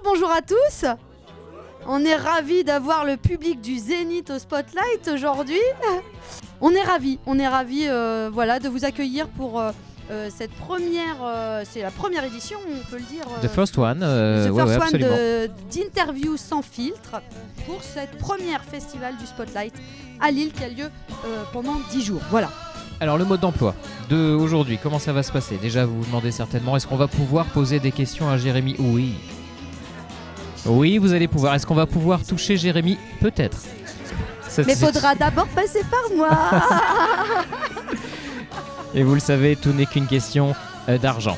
Bonjour à tous. On est ravis d'avoir le public du Zénith au Spotlight aujourd'hui. On est ravis de vous accueillir pour cette première, c'est la première édition, on peut le dire. The first one, d'interview sans filtre pour cette première festival du Spotlight à Lille qui a lieu pendant 10 jours. Voilà. Alors le mode d'emploi d'aujourd'hui, comment ça va se passer? Déjà vous vous demandez certainement, est-ce qu'on va pouvoir poser des questions à Jérémy? Oui. Oui, vous allez pouvoir. Est-ce qu'on va pouvoir toucher Jérémy? Peut-être. Mais faudra d'abord passer par moi. Et vous le savez, tout n'est qu'une question d'argent.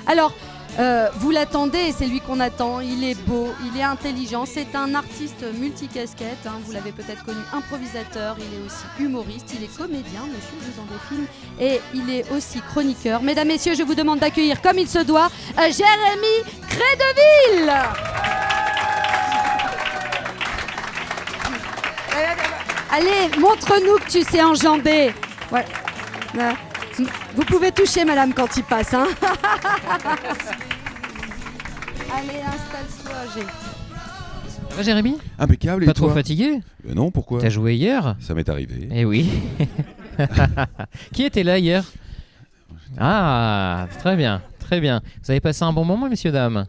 Alors, vous l'attendez, c'est lui qu'on attend. Il est beau, il est intelligent. C'est un artiste multicasquette. Vous l'avez peut-être connu, improvisateur. Il est aussi humoriste. Il est comédien, monsieur, joue dans des films. Et il est aussi chroniqueur. Mesdames, messieurs, je vous demande d'accueillir comme il se doit Jérémy Crédeville. Allez, montre-nous que tu sais enjamber. Ouais. Vous pouvez toucher madame quand il passe. Allez, installe-toi, Gé. Ça va, Jérémy? Impeccable. Pas et trop toi? fatigué? Non, pourquoi? T'as joué hier? Ça m'est arrivé. Eh oui. Qui était là hier? Ah, très bien, très bien. Vous avez passé un bon moment, messieurs, dames?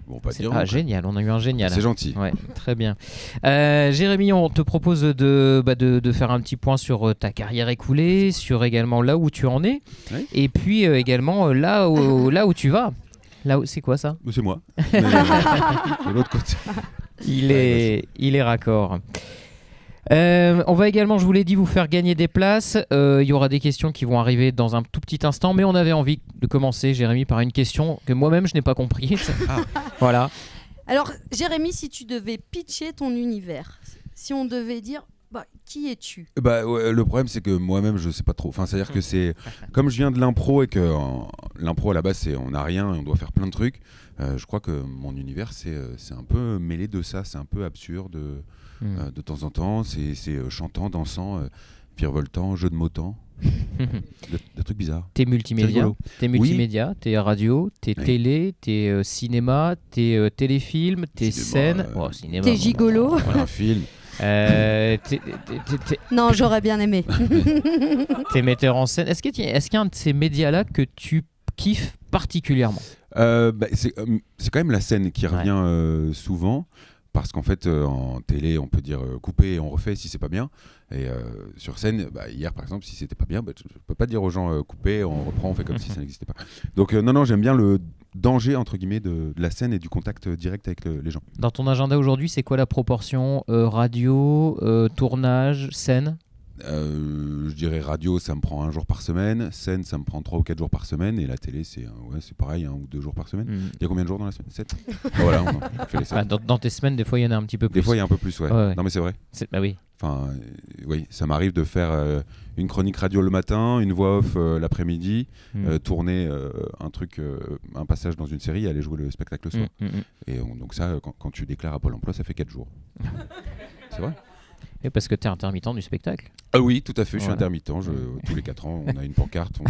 Bon, pas dire. Ah, génial, on a eu un génial. C'est gentil. Ouais, très bien. Jérémy, on te propose de faire un petit point sur ta carrière écoulée, sur également là où tu en es, Oui. et puis également là où tu vas. Là où, c'est quoi ça? C'est moi. Mais, de l'autre côté. Il est raccord. On va également, je vous l'ai dit, vous faire gagner des places. Il y aura des questions qui vont arriver dans un tout petit instant, mais on avait envie de commencer, Jérémy, par une question que moi-même je n'ai pas compris. Voilà. Alors, Jérémy, si tu devais pitcher ton univers, si on devait dire, qui es-tu? Ouais, le problème, c'est que moi-même, je sais pas trop. Enfin, c'est-à-dire que c'est comme je viens de l'impro et que l'impro à la base, on n'a rien et on doit faire plein de trucs. Je crois que mon univers, c'est un peu mêlé de ça. C'est un peu absurde. De temps en temps, c'est chantant, dansant, virevoltant, jeu de mots temps, des trucs bizarres. T'es multimédia, t'es radio, t'es télé, t'es cinéma, t'es téléfilm, t'es scène, cinéma, t'es gigolo. Un film. Non, j'aurais bien aimé. T'es metteur en scène. Est-ce qu'il y a un de ces médias-là que tu kiffes particulièrement? C'est quand même la scène qui revient souvent. Parce qu'en fait, en télé, on peut dire couper et on refait si c'est pas bien. Et sur scène, hier par exemple, si c'était pas bien, je peux pas dire aux gens couper, on reprend, on fait comme si ça n'existait pas. Donc non, j'aime bien le danger entre guillemets de la scène et du contact direct avec les gens. Dans ton agenda aujourd'hui, c'est quoi la proportion radio, tournage, scène? Je dirais radio, ça me prend 1 jour par semaine. Scène, ça me prend 3 ou 4 jours par semaine. Et la télé, c'est pareil, 1 ou 2 jours par semaine. Il y a combien de jours dans la semaine? 7. Voilà, on fait les 7. Dans tes semaines, des fois, il y en a un petit peu plus. Des fois, il y a un peu plus, ouais. Non, mais c'est vrai. Oui. Enfin, oui, ça m'arrive de faire une chronique radio le matin, une voix off l'après-midi, tourner un passage dans une série et aller jouer le spectacle le soir. Et donc ça, quand tu déclares à Pôle emploi, ça fait 4 jours. C'est vrai. Et parce que tu es intermittent du spectacle. Ah oui, tout à fait, je suis intermittent. Tous les 4 ans, on a une pancarte,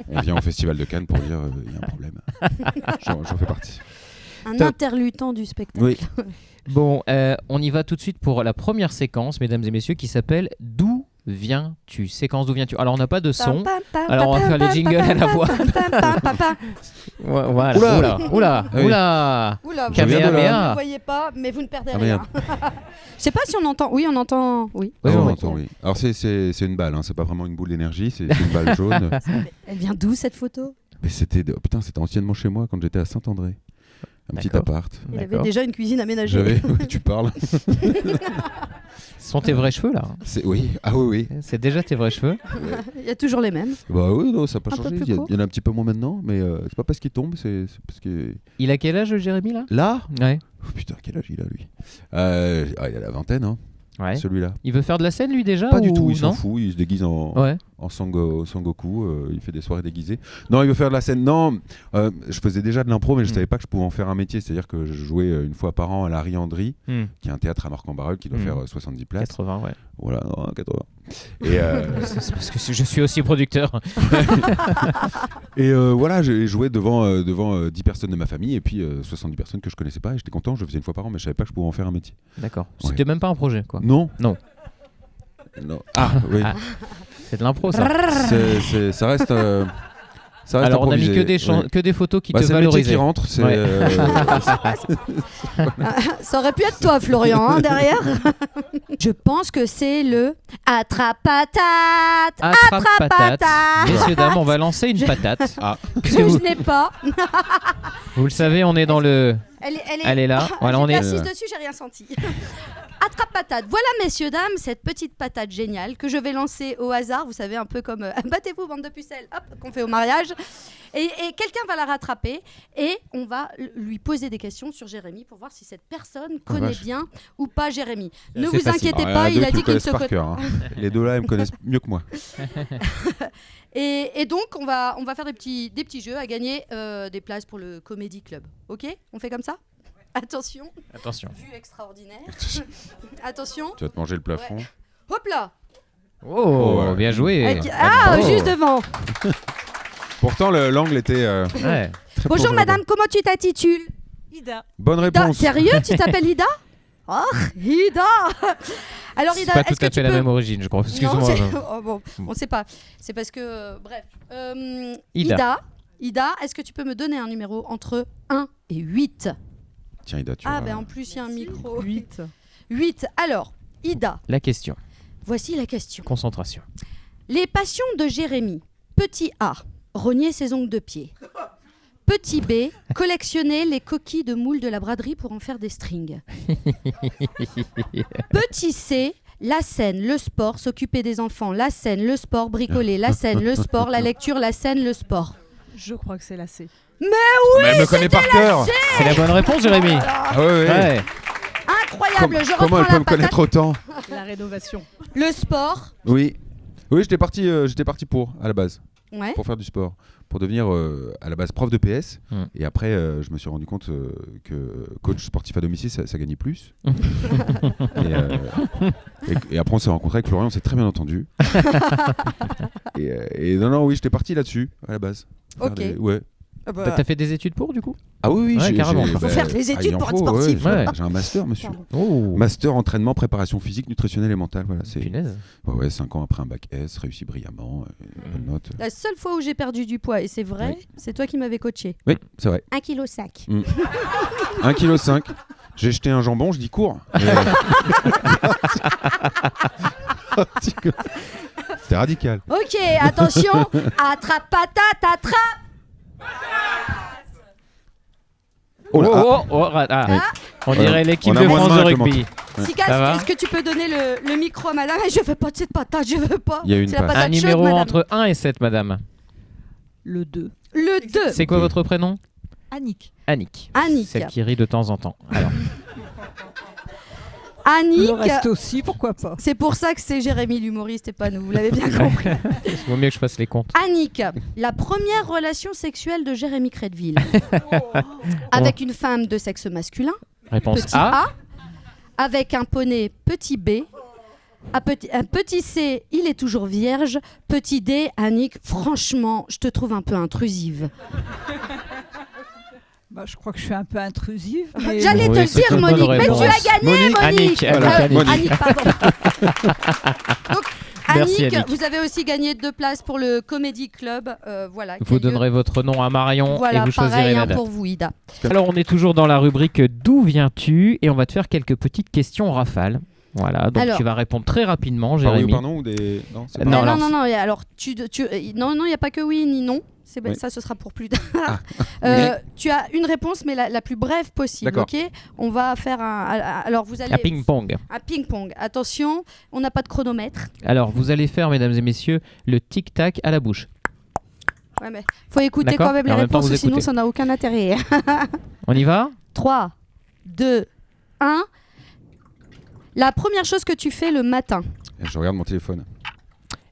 on vient au Festival de Cannes pour dire il y a un problème. J'en fais partie. Un interluttant du spectacle. Oui. Bon, on y va tout de suite pour la première séquence, mesdames et messieurs, qui s'appelle D'où viens-tu? Séquence D'où viens-tu? Alors, on n'a pas de son. Alors, on va faire les jingles à la voix. Voilà. Oula. Kamehameha. Vous ne voyez pas, mais vous ne perdez rien. Je sais pas si on entend. Oui, on entend. Oui. Oui, on entend, oui. Alors, c'est une balle, c'est pas vraiment une boule d'énergie, c'est une balle jaune. Elle vient d'où cette photo? Mais c'était anciennement chez moi quand j'étais à Saint-André. Un petit appart. Il avait déjà une cuisine aménagée. Tu parles. Ce sont tes vrais cheveux là? Oui. Ah oui. C'est déjà tes vrais cheveux? Il y a toujours les mêmes. Oui, non, ça n'a pas changé. Il y en a un petit peu moins maintenant, mais c'est pas parce qu'il tombe, c'est parce que. Il a quel âge, Jérémy là? Là? Ouais. Oh, putain, quel âge il a lui? Il a la vingtaine, Ouais. celui-là. Il veut faire de la scène lui déjà? Pas du tout, il non s'en fout, il se déguise en. Ouais. en Sangoku. Il fait des soirées déguisées. Non, il veut faire de la scène. Non, je faisais déjà de l'impro, mais je savais pas que je pouvais en faire un métier. C'est-à-dire que je jouais une fois par an à la Rianderie, qui est un théâtre à Marc-en-Barœul qui doit faire 70 places. 80, ouais. Voilà, 80. Et c'est parce que je suis aussi producteur. et voilà, j'ai joué devant 10 personnes de ma famille et puis 70 personnes que je connaissais pas. Et j'étais content, je le faisais une fois par an, mais je savais pas que je pouvais en faire un métier. D'accord. Ouais. C'était même pas un projet, quoi. Non. Ah, oui. Ah, c'est de l'impro, ça. Ça reste. Ça reste Alors, on a mis improvisé. que des photos qui te C'est le métier valorisaient. qui rentre. C'est, Ouais. Ça aurait pu être toi, Florian, hein, derrière. Je pense que c'est le attrape-patate. Attrape-patate. Messieurs, dames, on va lancer une patate. Ah. Que je n'ai pas. Vous le savez, on est dans le... Elle est là. Voilà, on J'étais est... assise dessus, j'ai rien senti. Attrape-patate. Voilà, messieurs, dames, cette petite patate géniale que je vais lancer au hasard. Vous savez, un peu comme battez-vous, bande de pucelles, hop, qu'on fait au mariage. Et quelqu'un va la rattraper et on va lui poser des questions sur Jérémy pour voir si cette personne connaît bien ou pas Jérémy. Ne vous inquiétez pas, il a dit qu'il ne se connaît pas. Les deux là, ils me connaissent mieux que moi. Et donc, on va faire des petits jeux à gagner des places pour le Comedy Club. Ok ? On fait comme ça ? Attention. Vue extraordinaire. Attention. Tu vas te manger le plafond. Ouais. Hop là. Oh, bien joué. Juste devant. Pourtant, l'angle était Ouais. très Bonjour plongeant. madame, comment tu t'intitules ? Ida. Bonne Ida. réponse. Sérieux, tu t'appelles Ida ? Oh, Ida. Alors C'est Ida, pas tout est-ce que à fait tu la peux... même origine, je crois. Excuse-moi. Non, oh, bon, on sait pas. C'est parce que... bref. Ida, est-ce que tu peux me donner un numéro entre 1 et 8 ? Tiens, Ida, tu Ah, vas- ben en plus, il y a un micro. 8. 8. Alors, Ida, La question. voici la question. Concentration. Les passions de Jérémy. Petit A, rogner ses ongles de pied. Petit B, collectionner les coquilles de moules de la braderie pour en faire des strings. Petit C, la scène, le sport, s'occuper des enfants, la scène, le sport, bricoler, la scène, le sport, la lecture, la scène, le sport. Je crois que c'est la C. Mais elle me connaît par cœur. C'est la bonne réponse, Jérémy. Ah ouais, ouais. Ouais. Incroyable, je Comment reprends elle peut la me patate. connaître autant? La rénovation. Le sport. Oui. Oui, j'étais parti à la base, Ouais. pour faire du sport, pour devenir à la base prof de PS. Et après, je me suis rendu compte que coach sportif à domicile, ça gagnait plus. et après, on s'est rencontrés avec Florian, on s'est très bien entendu. et non, oui, j'étais parti là-dessus, à la base. Faire Ok. ouais. T'as fait des études pour, du coup? Ah oui, Ouais, carrément. Faut faire des études il en pour être faut, sportif. ouais. Ouais. J'ai un master, monsieur. Pardon. Oh. Master entraînement, préparation physique, nutritionnelle et mentale. Voilà, c'est Punaise. ouais, 5 ans après un bac S, réussi brillamment, bonne note. La seule fois où j'ai perdu du poids, et c'est vrai, Oui. c'est toi qui m'avais coaché. Oui, c'est vrai. 1,5 kg. 1,5 kg. J'ai jeté un jambon, je dis cours. C'était radical. Ok, attention, attrape patate, attrape. Oh là, On dirait l'équipe On a de moins de France main de avec le rugby. Sika, Ça va est-ce que tu peux donner le micro à madame? Je veux pas de cette patate, je veux pas. Il y a une C'est la passe. patate Un chaude, numéro madame. entre 1 et 7, madame. Le 2. Le 2. C'est quoi votre prénom? Annick. Annick. Annick. Celle qui rit de temps en temps. Alors, Annick, Le reste aussi, pourquoi pas. c'est pour ça que c'est Jérémy l'humoriste et pas nous, vous l'avez bien compris. il vaut mieux que je fasse les comptes. Annick, la première relation sexuelle de Jérémy Crédville. Avec une femme de sexe masculin, Réponse petit A. A. Avec un poney, petit B. Un petit C, il est toujours vierge. Petit D, Annick, franchement, je te trouve un peu intrusive. Bah, je crois que je suis un peu intrusive. Mais J'allais Oui, te c'est dire, une bonne Monique, mais réponse. tu as gagné, Monique. Annick, Voilà, Annick. Monique. Annick, pardon. Donc, Merci, Annick, Annick. vous avez aussi gagné 2 places pour le Comedy Club. Voilà, qui a Vous lieu- donnerez votre nom à Marion Voilà, et vous choisirez pareil la hein, date. pour vous, Ida. Alors, on est toujours dans la rubrique D'où viens-tu? Et on va te faire quelques petites questions en rafale. Voilà, donc Alors. tu vas répondre très rapidement, Par oui Jérémy. ou par non ou des. Non, c'est pas- Non, non, alors, non, alors, non, il n'y a pas que oui ni non. Oui. Ça, ce sera pour plus tard. Tu as une réponse, mais la plus brève possible. D'accord. Ok. On va faire alors, vous allez. un ping-pong. Un ping-pong. Attention, on n'a pas de chronomètre. Alors, vous allez faire, mesdames et messieurs, le tic-tac à la bouche. Ouais, mais faut écouter D'accord. quand même Et les en même temps, réponses, vous sinon écoutez. ça n'a aucun intérêt. On y va? 3, 2, 1. La première chose que tu fais le matin. Je regarde mon téléphone.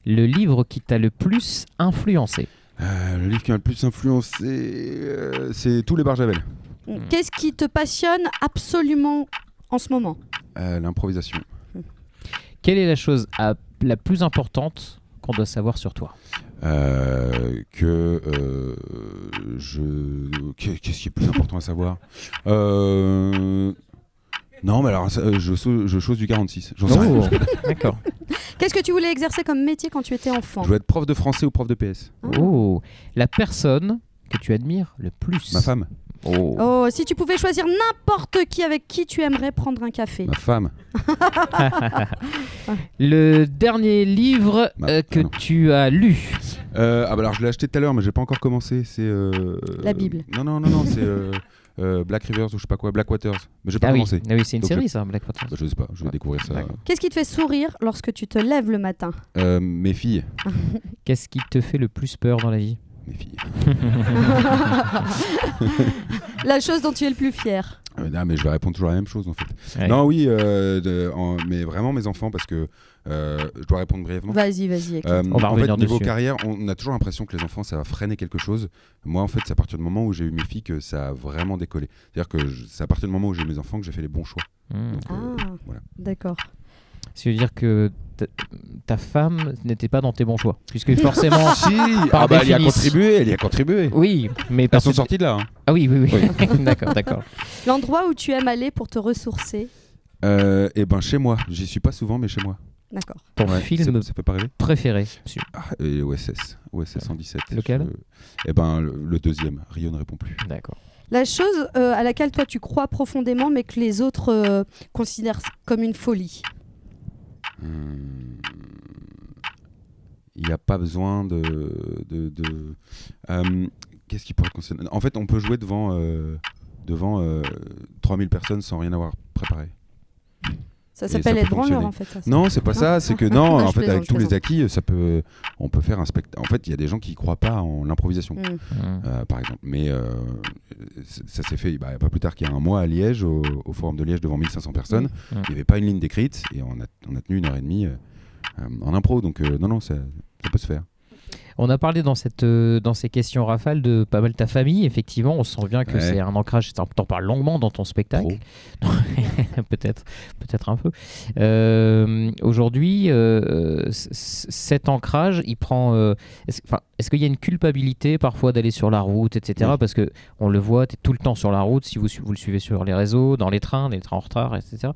le livre qui t'a le plus influencé. Le livre qui m'a le plus influencé, c'est Tous les Barjavel. Qu'est-ce qui te passionne absolument en ce moment? L'improvisation. Quelle est la chose la plus importante qu'on doit savoir sur toi? Qu'est-ce qui est plus important à savoir? Non, mais alors, je chose du 46. J'en sais rien. D'accord. Qu'est-ce que tu voulais exercer comme métier quand tu étais enfant? Je veux être prof de français ou prof de PS. Oh, la personne que tu admires le plus. Ma femme. Oh, si tu pouvais choisir n'importe qui avec qui tu aimerais prendre un café. Ma femme. Le dernier livre que tu as lu. Alors je l'ai acheté tout à l'heure, mais j'ai pas encore commencé. C'est La Bible. Non, c'est Black Rivers ou je sais pas quoi, Blackwaters. Mais j'ai pas commencé. Ah oui, c'est une Donc, série ça, Blackwaters. Je sais pas, je vais découvrir ça. Qu'est-ce qui te fait sourire lorsque tu te lèves le matin? Mes filles. Qu'est-ce qui te fait le plus peur dans la vie? Mes filles. La chose dont tu es le plus fier? Non, mais je vais répondre toujours la même chose en fait. Ouais. Non, oui, mais vraiment mes enfants parce que je dois répondre brièvement. Vas-y. On va en revenir fait, niveau dessus. carrière, on a toujours l'impression que les enfants ça va freiner quelque chose. Moi, en fait, c'est à partir du moment où j'ai eu mes filles que ça a vraiment décollé. C'est-à-dire que c'est à partir du moment où j'ai eu mes enfants que j'ai fait les bons choix. Donc, voilà. D'accord. Ça veut dire que ta femme n'était pas dans tes bons choix, puisque forcément. Si, par elle y a définition- contribué. Oui, mais Elles sont sorties de là. Hein. Ah oui. D'accord. L'endroit où tu aimes aller pour te ressourcer? Et ben chez moi, j'y suis pas souvent, mais chez moi. D'accord. Ton film ça fait pas rêver. préféré? Et OSS 117. Lequel? Et ben le deuxième, Rio ne répond plus. D'accord. La chose à laquelle toi tu crois profondément mais que les autres considèrent comme une folie? Il n'y a pas besoin qu'est-ce qui pourrait être considéré? En fait, on peut jouer devant 3000 personnes sans rien avoir préparé. Ça Et s'appelle ça être peut branleur fonctionner. en fait. Ça. Non, c'est pas ça. C'est que non, Je en fait, plaisante, avec je tous les plaisante. acquis, on peut faire un spectacle. En fait, il y a des gens qui croient pas en l'improvisation, Mm. par exemple. Mais ça s'est fait pas plus tard qu'il y a un mois à Liège, au Forum de Liège devant 1500 personnes. Il n'y avait pas une ligne d'écrite et on a tenu 1h30 en impro. Donc non, ça peut se faire. On a parlé dans ces questions rafales de pas mal ta famille. Effectivement, on sent bien que c'est un ancrage. T'en parles longuement dans ton spectacle. peut-être un peu. Aujourd'hui, cet ancrage, il prend. Est-ce qu'il y a une culpabilité parfois d'aller sur la route, etc. Oui. Parce que on le voit, t'es tout le temps sur la route. Si vous le suivez sur les réseaux, dans les trains en retard, etc.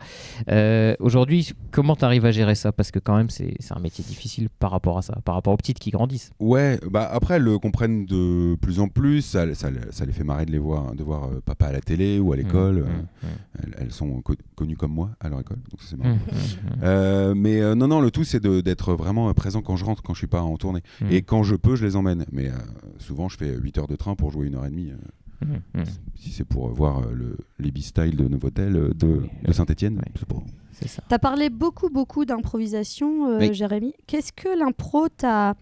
Aujourd'hui, comment t'arrives à gérer ça? Parce que quand même, c'est un métier difficile par rapport à ça, par rapport aux petites qui grandissent. Ouais, après elles le comprennent de plus en plus, ça les fait marrer de voir papa à la télé ou à l'école. Elles sont connues comme moi à leur école, donc ça, c'est marrant. Mais non, le tout c'est d'être vraiment présent quand je rentre, quand je suis pas en tournée. Et quand je peux, je les emmène. Mais souvent je fais 8 heures de train pour jouer 1h30. Si c'est pour voir les B-Style de Novotel de Saint-Etienne, c'est pas... C'est ça. Tu as parlé beaucoup d'improvisation, Oui. Jérémy. Qu'est-ce que l'impro t'a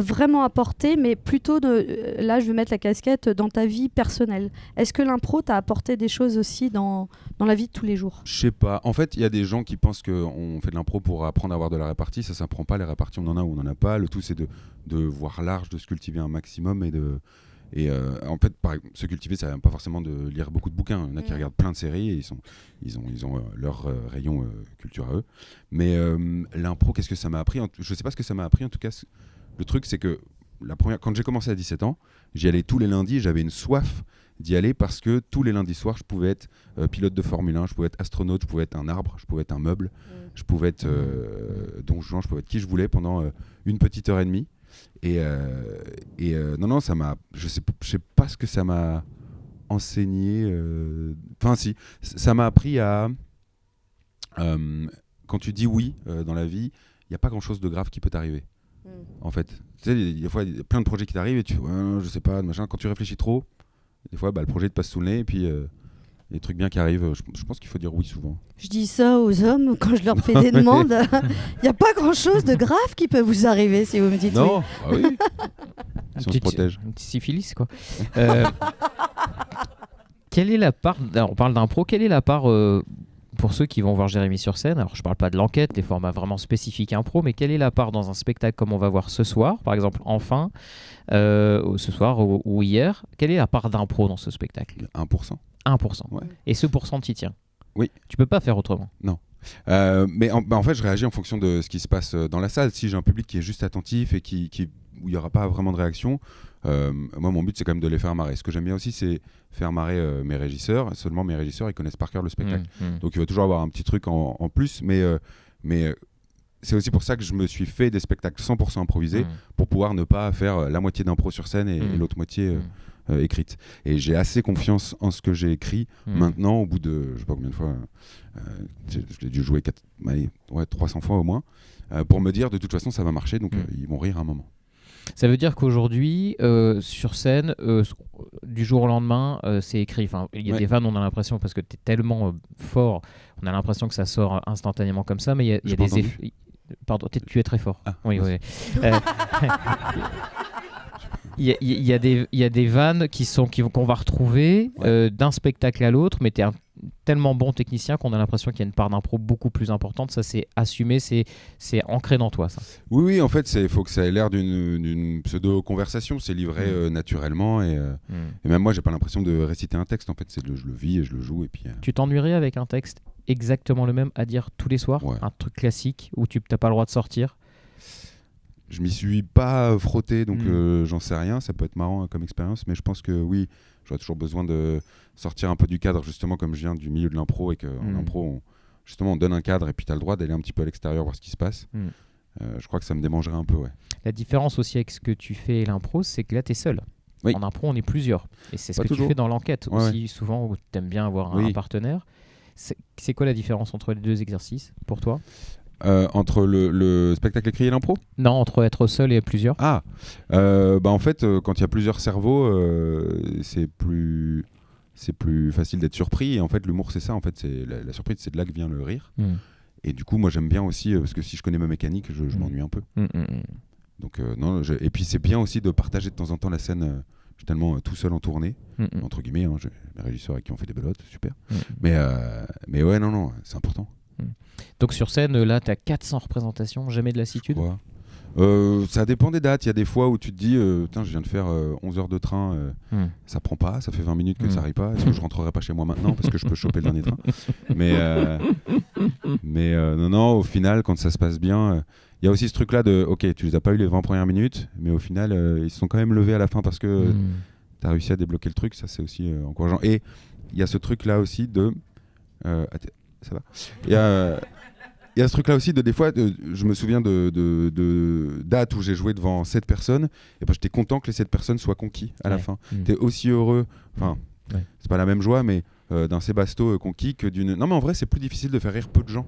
vraiment apporté, mais plutôt là je vais mettre la casquette dans ta vie personnelle. Est-ce que l'impro t'a apporté des choses aussi dans la vie de tous les jours? Je sais pas. En fait, il y a des gens qui pensent qu'on fait de l'impro pour apprendre à avoir de la répartie. Ça s'apprend pas. Les réparties, on en a ou on en a pas. Le tout, c'est de voir large, de se cultiver un maximum et en fait, se cultiver, ça ne veut pas forcément de lire beaucoup de bouquins. Il y en a qui regardent plein de séries et ils ont leur rayon culture à eux. Mais l'impro, qu'est-ce que ça m'a appris? Je sais pas ce que ça m'a appris. En tout cas, le truc, c'est que quand j'ai commencé à 17 ans, j'y allais tous les lundis. J'avais une soif d'y aller parce que tous les lundis soirs, je pouvais être pilote de Formule 1, je pouvais être astronaute, je pouvais être un arbre, je pouvais être un meuble, je pouvais être Don Juan, je pouvais être qui je voulais pendant une petite heure et demie. Et non, ça m'a. Je sais pas ce que ça m'a enseigné. Enfin, si, ça m'a appris à. Quand tu dis oui dans la vie, il n'y a pas grand-chose de grave qui peut t'arriver. En fait, tu sais, des fois, il y a plein de projets qui t'arrivent et tu je sais pas, machin. Quand tu réfléchis trop, des fois, le projet te passe sous le nez et puis des trucs bien qui arrivent. Je pense qu'il faut dire oui souvent. Je dis ça aux hommes quand je leur fais des demandes. Il n'y a pas grand-chose de grave qui peut vous arriver si vous me dites Non, oui. oui. Si on se protège. Un petit syphilis, quoi. Quelle est la part, alors, on parle d'impro, quelle est la part pour ceux qui vont voir Jérémy sur scène, alors je parle pas de l'enquête, des formats vraiment spécifiques impro, mais quelle est la part dans un spectacle comme on va voir ce soir, par exemple Enfin, ce soir ou hier, quelle est la part d'impro dans ce spectacle? 1%. 1%. Ouais. Et ce pourcent t'y tient? Oui. Tu peux pas faire autrement? Non. Mais en fait, je réagis en fonction de ce qui se passe dans la salle. Si j'ai un public qui est juste attentif et où il n'y aura pas vraiment de réaction, moi, mon but, c'est quand même de les faire marrer. Ce que j'aime bien aussi, c'est faire marrer mes régisseurs. Seulement, mes régisseurs, ils connaissent par cœur le spectacle. Donc, il va toujours avoir un petit truc en plus. Mais c'est aussi pour ça que je me suis fait des spectacles 100% improvisés pour pouvoir ne pas faire la moitié d'impro sur scène et l'autre moitié écrite. Et j'ai assez confiance en ce que j'ai écrit maintenant, au bout de, je sais pas combien de fois, je l'ai dû jouer 300 fois au moins, pour me dire de toute façon ça va marcher, donc ils vont rire un moment. Ça veut dire qu'aujourd'hui, sur scène, du jour au lendemain, c'est écrit. Enfin, il y a des vannes, on a l'impression, parce que tu es tellement fort, on a l'impression que ça sort instantanément comme ça, mais il y a des effets. Pardon, tu es très fort. Ah, oui. Il y a des vannes qu'on va retrouver d'un spectacle à l'autre, mais tu es un tellement bon technicien qu'on a l'impression qu'il y a une part d'impro beaucoup plus importante. Ça, c'est assumé, c'est ancré dans toi, ça. Oui, en fait, il faut que ça ait l'air d'une pseudo-conversation. C'est livré naturellement. Et même moi, j'ai pas l'impression de réciter un texte. En fait, je le vis et je le joue. Et puis, Tu t'ennuierais avec un texte exactement le même à dire tous les soirs? Un truc classique où tu n'as pas le droit de sortir? Je m'y suis pas frotté, donc j'en sais rien. Ça peut être marrant comme expérience, mais je pense que oui, j'aurais toujours besoin de sortir un peu du cadre, justement, comme je viens du milieu de l'impro et qu'en impro, on donne un cadre et puis tu as le droit d'aller un petit peu à l'extérieur voir ce qui se passe. Je crois que ça me démangerait un peu, ouais. La différence aussi avec ce que tu fais et l'impro, c'est que là, tu es seul. Oui. En impro, on est plusieurs. Et c'est ce Pas que toujours. tu fais dans l'enquête aussi, souvent, où tu aimes bien avoir un partenaire. C'est quoi la différence entre les deux exercices pour toi? Entre le spectacle écrit et l'impro? Non, entre être seul et plusieurs. En fait, quand il y a plusieurs cerveaux, c'est plus facile d'être surpris. Et en fait, l'humour, c'est ça. En fait, c'est la surprise, c'est de là que vient le rire. Et du coup, moi, j'aime bien aussi, parce que si je connais ma mécanique, je m'ennuie un peu. Donc, et puis, c'est bien aussi de partager de temps en temps la scène. Je suis tellement tout seul en tournée, entre guillemets. J'ai mes régisseurs avec qui on fait des belotes, super. Mais ouais, non, c'est important. Donc sur scène, là, tu as 400 représentations, jamais de lassitude? Ça dépend des dates. Il y a des fois où tu te dis, je viens de faire 11 heures de train, ça prend pas, ça fait 20 minutes que ça arrive pas. Est-ce que je rentrerai pas chez moi maintenant parce que je peux choper le dernier train? Mais non, au final, quand ça se passe bien, il y a aussi ce truc-là de, ok, tu les as pas eu les 20 premières minutes, mais au final, ils se sont quand même levés à la fin parce que tu as réussi à débloquer le truc. Ça, c'est aussi encourageant. Et il y a ce truc-là aussi de... ça va. Il y a ce truc-là aussi de des fois, je me souviens de dates où j'ai joué devant 7 personnes, et ben j'étais content que les 7 personnes soient conquis à la fin. T'es aussi heureux, c'est pas la même joie, mais d'un Sébasto conquis que d'une... Non mais en vrai, c'est plus difficile de faire rire peu de gens.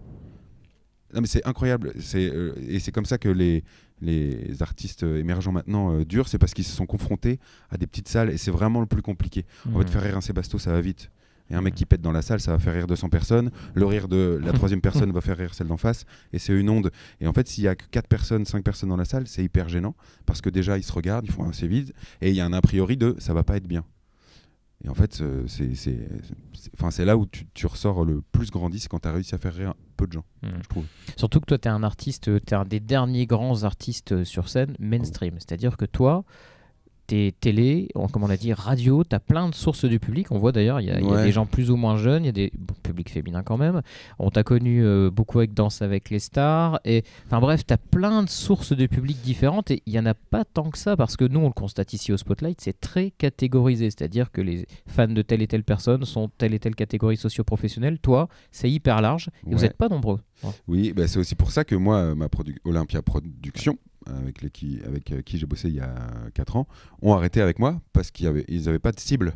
Non mais c'est incroyable, et c'est comme ça que les artistes émergents maintenant durent, c'est parce qu'ils se sont confrontés à des petites salles, et c'est vraiment le plus compliqué. En fait, faire rire un Sébasto, ça va vite. Et un mec qui pète dans la salle, ça va faire rire 200 personnes. Le rire de la troisième personne va faire rire celle d'en face. Et c'est une onde. Et en fait, s'il y a que 4 personnes, 5 personnes dans la salle, c'est hyper gênant. Parce que déjà, ils se regardent, ils font c'est vide. Et il y a un a priori de ça va pas être bien. Et en fait, c'est là où tu ressors le plus grandi, c'est quand tu as réussi à faire rire peu de gens, je trouve. Surtout que toi, tu es un artiste, tu es un des derniers grands artistes sur scène mainstream. C'est-à-dire que toi, t'es télé, comme on l'a dit, radio, t'as plein de sources du public. On voit d'ailleurs, il y a des gens plus ou moins jeunes, il y a des publics féminins quand même. On t'a connu beaucoup avec Danse avec les stars. Enfin bref, t'as plein de sources de public différentes et il n'y en a pas tant que ça parce que nous, on le constate ici au Spotlight, c'est très catégorisé. C'est-à-dire que les fans de telle et telle personne sont telle et telle catégorie socio-professionnelle. Toi, c'est hyper large et vous n'êtes pas nombreux. Oui, c'est aussi pour ça que moi, ma Olympia Production, avec qui j'ai bossé il y a 4 ans, ont arrêté avec moi parce qu'ils n'avaient pas de cible.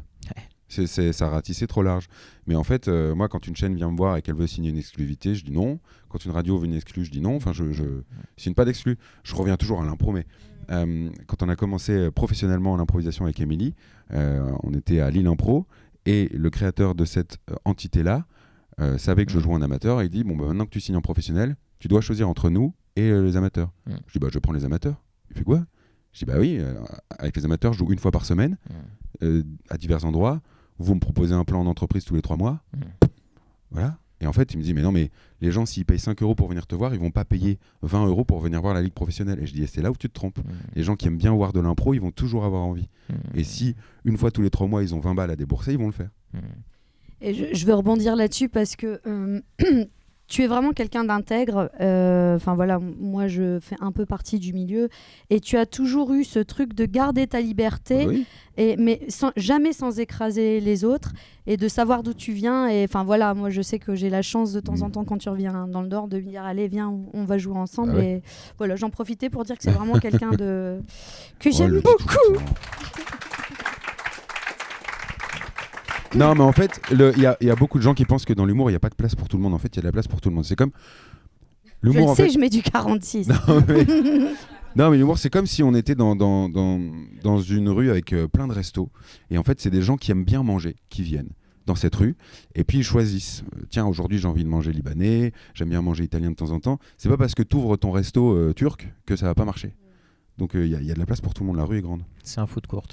Ça ratissait trop large. Mais en fait, moi, quand une chaîne vient me voir et qu'elle veut signer une exclusivité, je dis non. Quand une radio veut une exclue, je dis non. Enfin, je signe pas d'exclus. Je reviens toujours à l'impro, mais quand on a commencé professionnellement l'improvisation avec Émilie, on était à Lille Impro et le créateur de cette entité-là savait que je jouais en amateur et il dit maintenant que tu signes en professionnel, tu dois choisir entre nous et les amateurs. Je dis je prends les amateurs. Il fait quoi? Je dis oui, avec les amateurs, je joue une fois par semaine à divers endroits. Vous me proposez un plan d'entreprise tous les 3 mois. Voilà. Et en fait, il me dit, mais non, mais les gens, s'ils payent 5 € pour venir te voir, ils vont pas payer 20 € pour venir voir la ligue professionnelle. Et je dis, c'est là où tu te trompes. Les gens qui aiment bien voir de l'impro, ils vont toujours avoir envie. Et si, une fois tous les 3 mois, ils ont 20 balles à débourser, ils vont le faire. Et je veux rebondir là-dessus parce que tu es vraiment quelqu'un d'intègre. Enfin voilà, moi je fais un peu partie du milieu et tu as toujours eu ce truc de garder ta liberté, Oui. mais jamais sans écraser les autres et de savoir d'où tu viens. Et enfin voilà, moi je sais que j'ai la chance de temps en temps quand tu reviens dans le Nord de me dire allez viens, on va jouer ensemble. Ah ouais. Et voilà, j'en profitais pour dire que c'est vraiment quelqu'un que Oh, j'aime elle le dit tout beaucoup. le temps. Non, mais en fait, il y a beaucoup de gens qui pensent que dans l'humour, il n'y a pas de place pour tout le monde. En fait, il y a de la place pour tout le monde. C'est comme Je l'humour. le En sais, fait... je mets du 46. Non, mais l'humour, c'est comme si on était dans une rue avec plein de restos. Et en fait, c'est des gens qui aiment bien manger, qui viennent dans cette rue. Et puis, ils choisissent. Tiens, aujourd'hui, j'ai envie de manger libanais. J'aime bien manger italien de temps en temps. C'est pas parce que tu ouvres ton resto turc que ça va pas marcher. Donc, il y a de la place pour tout le monde. La rue est grande. C'est un foot court.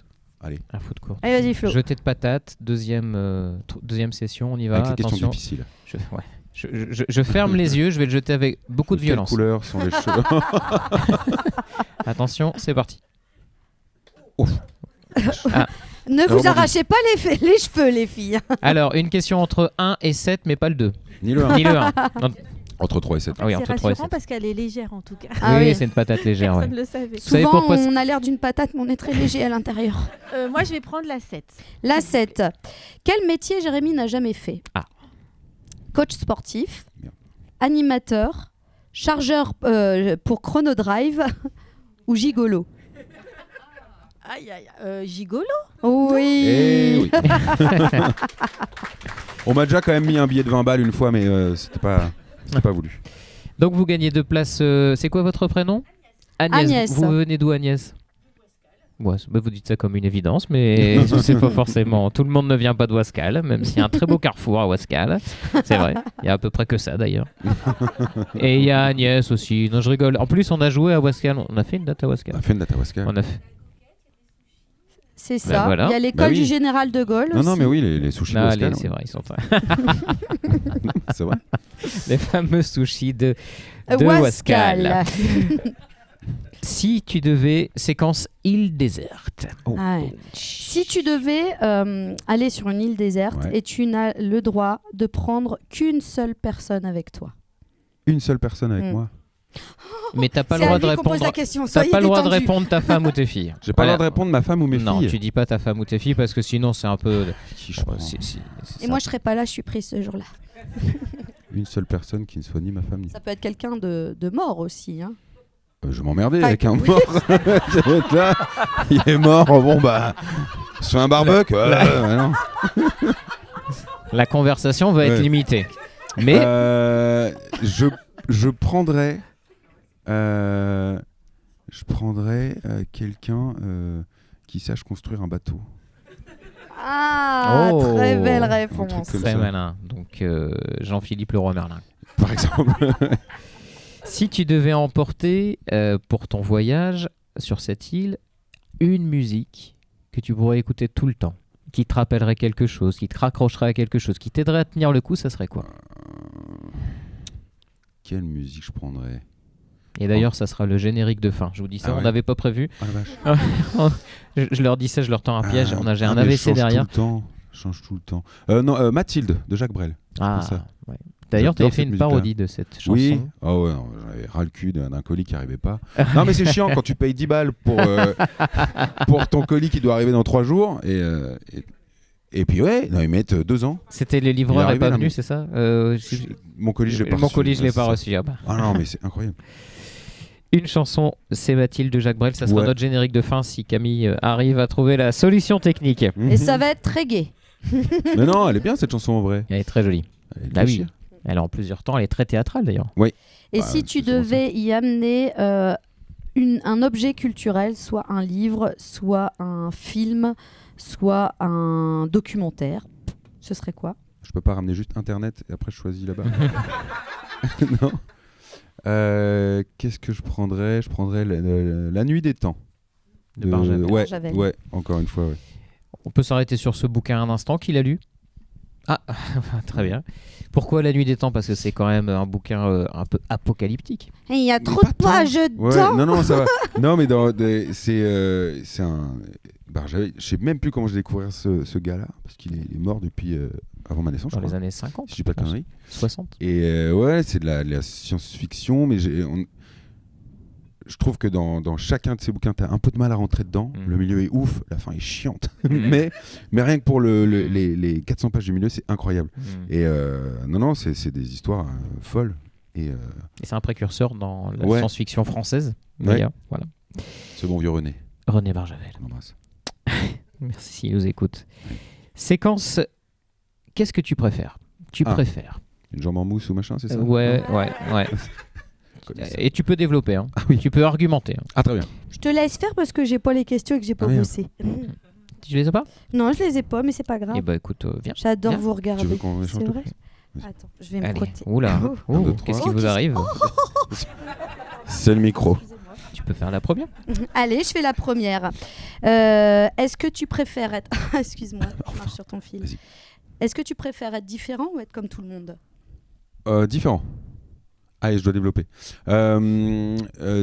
Allez. Un foot court. Allez, vas-y, Flo. Jeter de patates, deuxième session, on y va. Avec les questions Attention. difficiles. Je ferme les yeux, je vais le jeter avec beaucoup de Quelle violence. couleur sont les cheveux? Attention, c'est parti. Ne vous rebondis. arrachez pas les cheveux, les filles. Alors, une question entre 1 et 7, mais pas le 2. Ni le 1. Ni le 1. Non, Entre 3 et 7. ah oui, C'est entre 3 et rassurant 7. parce qu'elle est légère en tout cas. Ah oui, oui. c'est une patate légère. Personne Ouais. ne le savait. Vous savez Souvent, pourquoi on a l'air d'une patate, mais on est très léger à l'intérieur. Moi, je vais prendre la 7. La 7. Quel métier Jérémy n'a jamais fait? Coach sportif, Bien. animateur, chargeur pour Chronodrive ou gigolo? Aïe, aïe, gigolo. Oui. Eh oui. On m'a déjà quand même mis un billet de 20 balles une fois, mais c'était pas voulu. Donc, vous gagnez 2 places. C'est quoi votre prénom? Agnès. Vous venez d'où, Agnès? Ouais, vous dites ça comme une évidence, mais c'est pas forcément. Tout le monde ne vient pas de Ouascal, même s'il y a un très beau carrefour à Ouascal. C'est vrai. Il y a à peu près que ça d'ailleurs. Et il y a Agnès aussi. Non, je rigole. En plus, on a joué à Ouascal. On a fait une date à On Ouascal. a fait une date à Ouascal. On a fait. C'est ça. voilà. Il y a l'école Bah oui. du Général de Gaulle Non, aussi. non, mais oui, les sushis de Ah, Ouascal. c'est vrai, ils sont très... C'est vrai. les fameux sushis de Ouascal. Ouascal. Si tu devais séquence île déserte. Ah ouais. Si tu devais aller sur une île déserte Ouais. et tu n'as le droit de prendre qu'une seule personne avec toi. Une seule personne avec Mm. moi. Mais t'as pas le C'est droit à de lui qu'on pose répondre. la question. T'as Soyez pas le droit de détendus. répondre ta femme ou tes filles. J'ai pas le Voilà. droit de répondre ma femme ou mes Non, filles. tu dis pas ta femme ou tes filles parce que sinon c'est un peu. Qui je prends C'est Et ça. moi, je serais pas là, je suis prise ce jour-là. Une seule personne qui ne soit ni ma femme ni. Ça peut être quelqu'un de mort aussi. Hein. Je m'emmerdais Enfin, avec un oui. mort. Ça va être là, il est mort. Bon bah, je fais un barbecue. Non. La conversation va être Ouais. limitée. Mais Je prendrais quelqu'un qui sache construire un bateau. Ah, Oh. très belle Un réponse. truc comme très ça. malin. Donc Jean-Philippe Leroy Merlin. Par exemple. Si tu devais emporter pour ton voyage sur cette île une musique que tu pourrais écouter tout le temps, qui te rappellerait quelque chose, qui te raccrocherait à quelque chose, qui t'aiderait à tenir le coup, ça serait quoi? Quelle musique je prendrais? Et d'ailleurs, ça sera le générique de fin. Je vous dis ça, Ah ouais. on n'avait pas prévu. Ah la vache. Je leur dis ça, je leur tends un piège. J'ai un mais AVC je change derrière. Change tout le temps. Non, Mathilde de Jacques Brel. Ah, ça. ouais. D'ailleurs, tu J'adore avais fait cette une musique-là. parodie de cette chanson. Oui. Oh ouais, non, j'avais ras le cul d'un colis qui arrivait pas. Non, mais c'est chiant quand tu payes 10 balles pour ton colis qui doit arriver dans 3 jours. Et puis ouais, non, ils mettent 2 ans. C'était les Il est livreurs et arrivé, pas là, venus, mais- c'est ça Mon colis, je l'ai pas Mon reçu. colis, je l'ai Ouais, pas c'est reçu. Ah bah. ça. Ah non, mais c'est incroyable. Une chanson, c'est Mathilde de Jacques Brel. Ça sera Ouais. notre générique de fin si Camille arrive à trouver la solution technique. Et ça va être très gai. Mais non, elle est bien cette chanson en vrai. Elle est très jolie. Elle Ah oui. déchire. Elle est en plusieurs temps, elle est très théâtrale d'ailleurs. Et Bah, si tu c'est souvent devais y amener un objet culturel, soit un livre, soit un film, soit un documentaire, ce serait quoi? Je peux pas ramener juste Internet et après je choisis là-bas. Non. Qu'est-ce que je prendrais? Je prendrais la nuit des temps. De Barjavel. Ouais, Barjavel. ouais, encore une fois. Ouais. On peut s'arrêter sur ce bouquin un instant qu'il a lu. Ah, très bien. Pourquoi La Nuit des Temps? Parce que c'est quand même un bouquin un peu apocalyptique. Et il y a Mais trop pas de pages Ouais, dedans. non, ça va. Non, mais c'est un. Bah, je sais même plus comment j'ai découvert ce gars-là, parce qu'il est mort depuis avant ma naissance, je Dans les crois. années 50. Si je dis pas de je pense. conneries. 60. Et ouais, c'est de la science-fiction, mais je trouve que dans chacun de ces bouquins, tu as un peu de mal à rentrer dedans. Le milieu est ouf, la fin est chiante. mais rien que pour les 400 pages du milieu, c'est incroyable. Et non, c'est des histoires folles. Et c'est un précurseur dans la Ouais. science-fiction française. Ouais. D'ailleurs, voilà. ce bon vieux René, René Barjavel. on l'embrasse. Merci s'il nous écoute. Séquence. Qu'est-ce que tu préfères? Tu Ah. préfères Une jambe en mousse ou machin, c'est ça? Ouais. Je connais ça. Et tu peux développer. Hein. Tu peux argumenter. Hein. Ah, très bien. Je te laisse faire parce que j'ai pas les questions et que j'ai pas Ah, merde. bossé. Tu les as pas? Non, je les ai pas, mais c'est pas grave. Eh ben écoute, viens. J'adore Viens. vous Tu veux regarder. qu'on échange C'est tout vrai? Vas-y. Attends, je vais me Allez. frotter. Oula. Un, deux, Qu'est-ce qui trois. vous arrive? C'est le micro. Tu peux faire la première. Allez, je fais la première. Est-ce que tu préfères être... Excuse-moi, je marche sur ton fil. Vas-y. Est-ce que tu préfères être différent ou être comme tout le monde? Différent. Allez, je dois développer.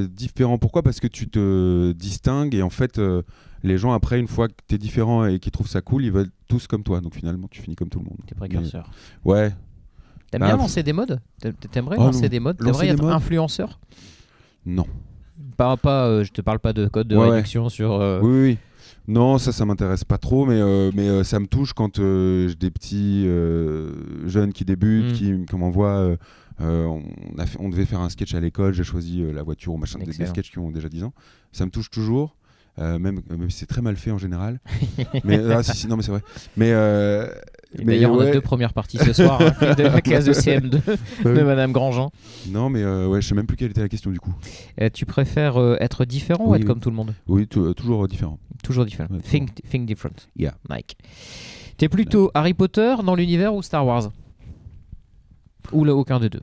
Différent, pourquoi? Parce que tu te distingues et en fait, les gens, après, une fois que tu es différent et qu'ils trouvent ça cool, ils veulent tous comme toi. Donc finalement, tu finis comme tout le monde. T'es précurseur. Mais- Ouais. T'aimes Bah, bien lancer des modes? T'aimerais Oh, lancer non. des modes? Lancer T'aimerais des être modes influenceur? Non. Je te parle pas de code de Ouais, réduction sur. Oui. Non, ça m'intéresse pas trop, mais ça me touche quand j'ai des petits jeunes qui débutent, qui m'envoient. On devait faire un sketch à l'école, j'ai choisi la voiture ou machin, des Excellent. sketchs qui ont déjà 10 ans. Ça me touche toujours, même si c'est très mal fait en général. Mais si, non, mais c'est vrai. Et d'ailleurs, on a ouais. 2 premières parties ce soir hein, de la classe de CM2 de Madame Grandjean. Non, mais ouais, je sais même plus quelle était la question du coup. Tu préfères être différent ou Oui, être oui. comme tout le monde? Oui, toujours différent. Toujours différent. Ouais, Think different. Yeah. Mike. T'es plutôt Harry Potter dans l'univers ou Star Wars? Ou là, aucun des deux?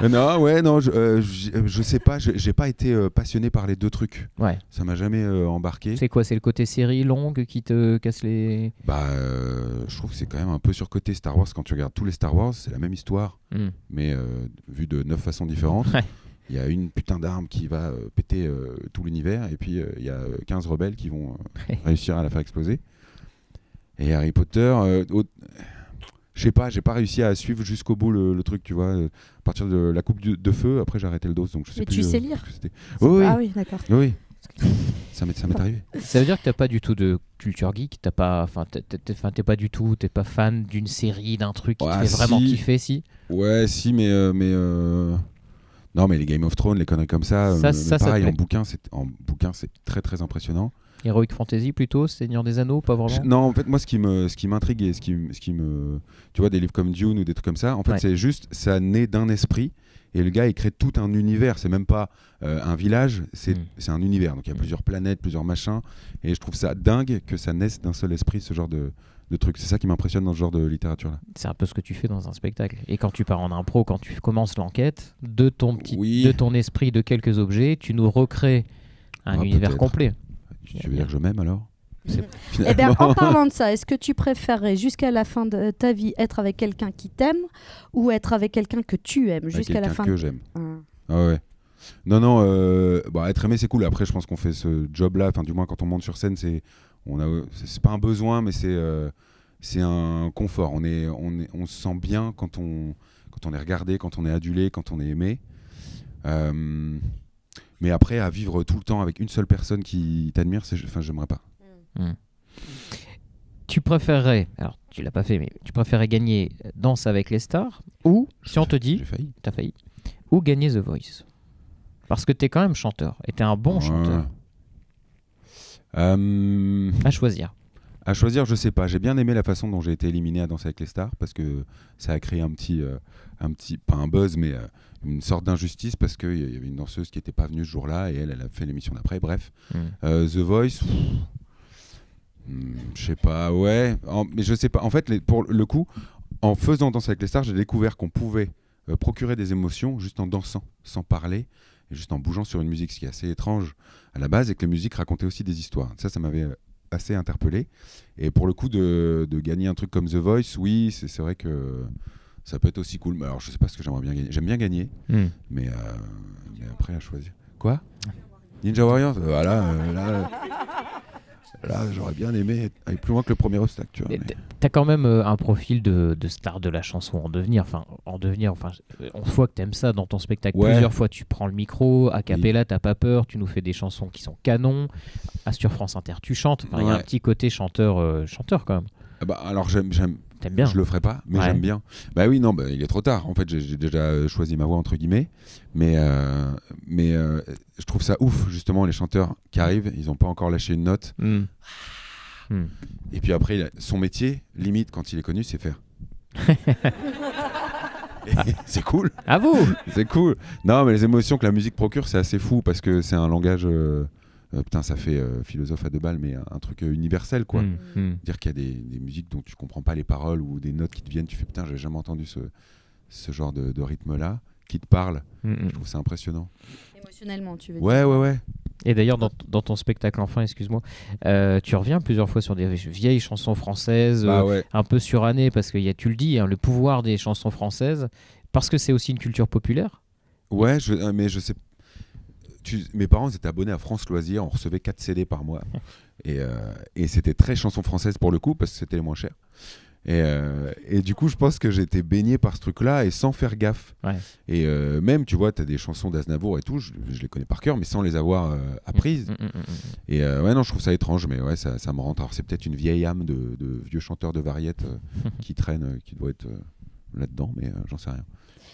Non, je sais pas, j'ai pas été passionné par les deux trucs. Ouais. Ça m'a jamais embarqué. C'est quoi? C'est le côté série longue qui te casse les. Je trouve que c'est quand même un peu surcoté Star Wars. Quand tu regardes tous les Star Wars, c'est la même histoire, mais vu de 9 façons différentes. Ouais. Il y a une putain d'arme qui va péter tout l'univers, et puis il y a 15 rebelles qui vont réussir à la faire exploser. Et Harry Potter, je sais pas, j'ai pas réussi à suivre jusqu'au bout le truc, tu vois. À partir de la coupe de feu, après j'ai arrêté le dos, donc je sais Mais plus. tu sais lire? ce que c'était. Oui, Ah oui, d'accord. oui. Ça m'est arrivé. Ça veut dire que t'as pas du tout de culture geek, t'es pas du tout, t'es pas fan d'une série, d'un truc qui te Ouais, fait vraiment si. kiffer, si. Ouais, si, mais non, mais les Game of Thrones, les conneries comme ça, Ça mais te pareil, plaît. en bouquin, c'est très très impressionnant. Heroic Fantasy plutôt, Seigneur des Anneaux, pas vraiment. Non, en fait, moi, ce qui m'intrigue et ce qui me, tu vois, des livres comme Dune ou des trucs comme ça, en fait, Ouais. c'est juste, ça naît d'un esprit. Et le gars, il crée tout un univers. C'est même pas un village, c'est un univers. Donc il y a plusieurs planètes, plusieurs machins. Et je trouve ça dingue que ça naisse d'un seul esprit, ce genre de truc. C'est ça qui m'impressionne dans ce genre de littérature-là. C'est un peu ce que tu fais dans un spectacle. Et quand tu pars en impro, quand tu commences l'enquête, de ton esprit, de quelques objets, tu nous recrées un univers peut-être. complet. Tu veux dire que je m'aime alors? Eh bien, en parlant de ça, est-ce que tu préférerais jusqu'à la fin de ta vie être avec quelqu'un qui t'aime ou être avec quelqu'un que tu aimes Avec jusqu'à la quelqu'un fin que de... j'aime. Ah. Ah ouais. Non, être aimé c'est cool. Après, je pense qu'on fait ce job-là. Enfin, du moins, quand on monte sur scène, c'est pas un besoin, mais c'est un confort. On se sent bien quand on est regardé, quand on est adulé, quand on est aimé. Mais après, à vivre tout le temps avec une seule personne qui t'admire, j'aimerais pas. Tu préférerais, alors tu l'as pas fait, mais tu préférerais gagner Danse avec les stars ou, si on te dit, J'ai failli. t'as failli, ou gagner The Voice? Parce que t'es quand même chanteur, et t'es un bon chanteur. À choisir. À choisir, je sais pas. J'ai bien aimé la façon dont j'ai été éliminé à Danser avec les stars parce que ça a créé un petit pas un buzz, mais une sorte d'injustice parce qu'il y avait une danseuse qui n'était pas venue ce jour-là et elle a fait l'émission d'après. Bref, The Voice, je sais pas, ouais. Mais je sais pas. En fait, pour le coup, en faisant Danser avec les stars, j'ai découvert qu'on pouvait procurer des émotions juste en dansant, sans parler. et juste en bougeant sur une musique, ce qui est assez étrange à la base, et que la musique racontait aussi des histoires. Ça m'avait assez interpellé. Et pour le coup, de gagner un truc comme The Voice, oui, c'est vrai que ça peut être aussi cool. Mais alors, je sais pas ce que j'aimerais bien gagner. J'aime bien gagner, mais après, à choisir. Quoi ? Ninja Warrior, là, j'aurais bien aimé aller plus loin que le premier obstacle. Tu vois, mais... T'as quand même un profil de star de la chanson en devenir. On voit que t'aimes ça dans ton spectacle. Ouais. Plusieurs fois, tu prends le micro, a cappella, t'as pas peur, tu nous fais des chansons qui sont canons. Sur France Inter, tu chantes. Il y a un petit côté chanteur quand même. Alors, j'aime. T'aimes bien. Je le ferai pas, mais j'aime bien. Bah oui, non, il est trop tard. En fait, j'ai déjà choisi ma voix entre guillemets, mais je trouve ça ouf justement les chanteurs qui arrivent, ils ont pas encore lâché une note. Et puis après, son métier, limite quand il est connu, c'est faire. C'est cool. À vous. C'est cool. Non, mais les émotions que la musique procure, c'est assez fou parce que c'est un langage. Ça fait philosophe à deux balles, mais un truc universel, quoi. Dire qu'il y a des musiques dont tu comprends pas les paroles ou des notes qui te viennent, tu fais putain, j'avais jamais entendu ce genre de rythme-là, qui te parle. Je trouve ça impressionnant. Émotionnellement, tu veux dire. Ouais. Et d'ailleurs, dans ton spectacle enfin, excuse-moi, tu reviens plusieurs fois sur des vieilles chansons françaises, un peu surannées, parce que tu le dis, le pouvoir des chansons françaises, parce que c'est aussi une culture populaire. Ouais, mais je sais. Mes parents étaient abonnés à France Loisirs, on recevait 4 CD par mois. Et c'était très chanson française pour le coup, parce que c'était les moins chers. Et du coup, je pense que j'ai été baigné par ce truc-là et sans faire gaffe. Ouais. Et même, tu vois, tu as des chansons d'Aznavour et tout, je les connais par cœur, mais sans les avoir apprises. Et non, je trouve ça étrange, mais ouais, ça me rentre. Alors, c'est peut-être une vieille âme de vieux chanteurs de variété qui traîne, qui doit être là-dedans, mais j'en sais rien.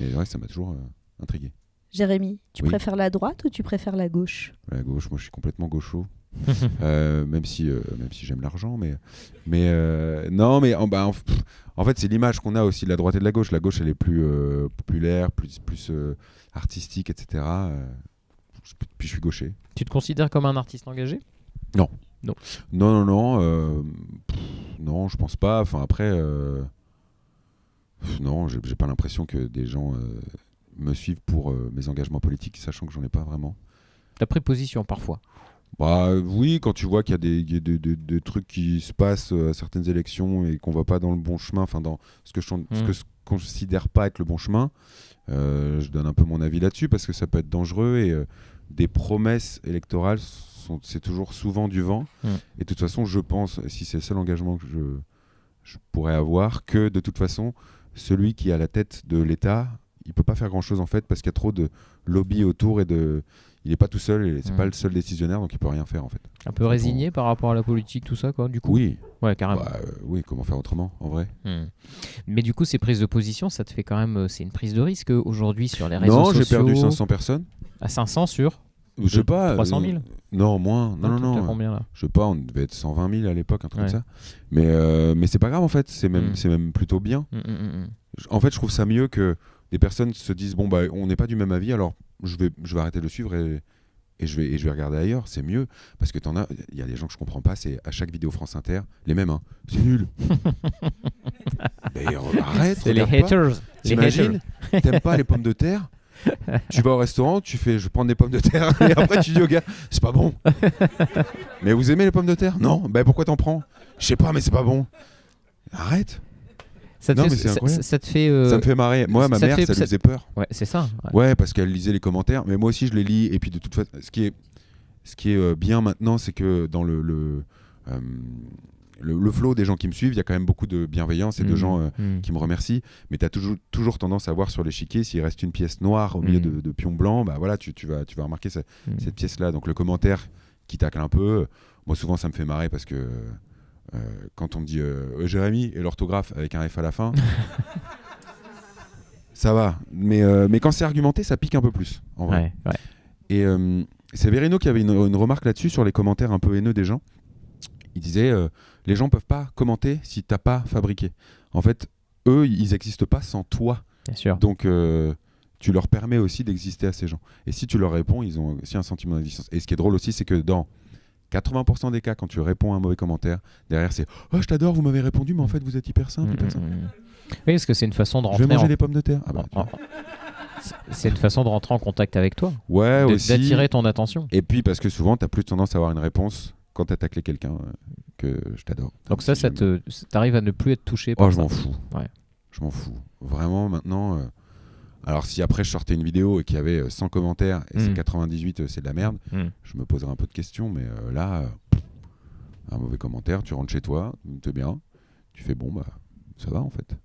Et ouais, ça m'a toujours intrigué. Jérémy, tu préfères la droite ou tu préfères la gauche ? La gauche, moi je suis complètement gaucho. Même si j'aime l'argent, mais non, mais en fait c'est l'image qu'on a aussi de la droite et de la gauche. La gauche elle est plus populaire, plus artistique, etc. Puis je suis gaucher. Tu te considères comme un artiste engagé ? Non, je pense pas. Enfin après, non, j'ai pas l'impression que des gens me suivent pour mes engagements politiques, sachant que j'en ai pas vraiment. T'as pris position parfois. Bah oui, quand tu vois qu'il y a des trucs qui se passent à certaines élections et qu'on va pas dans le bon chemin, enfin dans ce que je considère pas être le bon chemin, je donne un peu mon avis là-dessus parce que ça peut être dangereux et des promesses électorales c'est toujours souvent du vent. Et de toute façon, je pense, si c'est le seul engagement que je pourrais avoir, que de toute façon, celui qui est à la tête de l'État, il peut pas faire grand-chose en fait parce qu'il y a trop de lobby autour et il est pas tout seul et c'est pas le seul décisionnaire, donc il peut rien faire en fait. Un peu résigné par rapport à la politique, tout ça quoi, du coup. Oui. Ouais, carrément. Oui, comment faire autrement en vrai. Mais du coup, ces prises de position, ça te fait quand même, c'est une prise de risque aujourd'hui sur les réseaux sociaux. Non, j'ai perdu 500 personnes. À 500 sur je sais pas. 300 000 Non, moins. Non. Combien là ? Je sais pas, on devait être 120 000 à l'époque, un truc comme ça. Mais c'est pas grave en fait, c'est même plutôt bien. En fait, je trouve ça mieux que des personnes se disent bon bah on n'est pas du même avis, alors je vais arrêter de le suivre et je vais regarder ailleurs. C'est mieux parce que il y a des gens que je comprends pas, c'est à chaque vidéo France Inter les mêmes, hein. C'est nul. Mais arrête. C'est les haters. T'imagines, t'aimes pas les pommes de terre, tu vas au restaurant, tu fais je vais prendre des pommes de terre et après tu dis au gars c'est pas bon. Mais vous aimez les pommes de terre ? Non. Ben pourquoi t'en prends ? Je sais pas, mais c'est pas bon. Arrête. Ça te fait ça me fait marrer. Moi, ma mère, ça lui faisait peur. Ouais, c'est ça. Ouais, parce qu'elle lisait les commentaires. Mais moi aussi, je les lis. Et puis, de toute façon, ce qui est bien maintenant, c'est que dans le flow des gens qui me suivent, il y a quand même beaucoup de bienveillance et de gens qui me remercient. Mais tu as toujours tendance à voir sur l'échiquier, s'il reste une pièce noire au milieu de pions blancs, bah voilà, tu vas remarquer cette pièce-là. Donc, le commentaire qui tacle un peu, moi, souvent, ça me fait marrer parce que quand on me dit Jérémy et l'orthographe avec un F à la fin, ça va. Mais quand c'est argumenté, ça pique un peu plus, en vrai. Ouais. Et c'est Verino qui avait une remarque là-dessus sur les commentaires un peu haineux des gens. Il disait les gens peuvent pas commenter si t'as pas fabriqué. En fait, eux, ils n'existent pas sans toi. Bien sûr. Donc, tu leur permets aussi d'exister à ces gens. Et si tu leur réponds, ils ont aussi un sentiment d'existence. Et ce qui est drôle aussi, c'est que dans 80% des cas, quand tu réponds à un mauvais commentaire, derrière c'est « Oh, je t'adore, vous m'avez répondu, mais en fait, vous êtes hyper simple, hyper simple. » Oui, parce que c'est une façon de rentrer. Je vais manger des pommes de terre. C'est une façon de rentrer en contact avec toi, Ouais, aussi. d'attirer ton attention. Et puis parce que souvent, t'as plus tendance à avoir une réponse quand t'as taclé quelqu'un que je t'adore. Donc ça t'arrive à ne plus être touché Oh, par je ça. m'en fous. Ouais. Je m'en fous. Vraiment, maintenant. Alors, si après je sortais une vidéo et qu'il y avait 100 commentaires et c'est 98, c'est de la merde, je me poserais un peu de questions. Mais là, un mauvais commentaire, tu rentres chez toi, t'es bien, tu fais bon, bah, ça va en fait.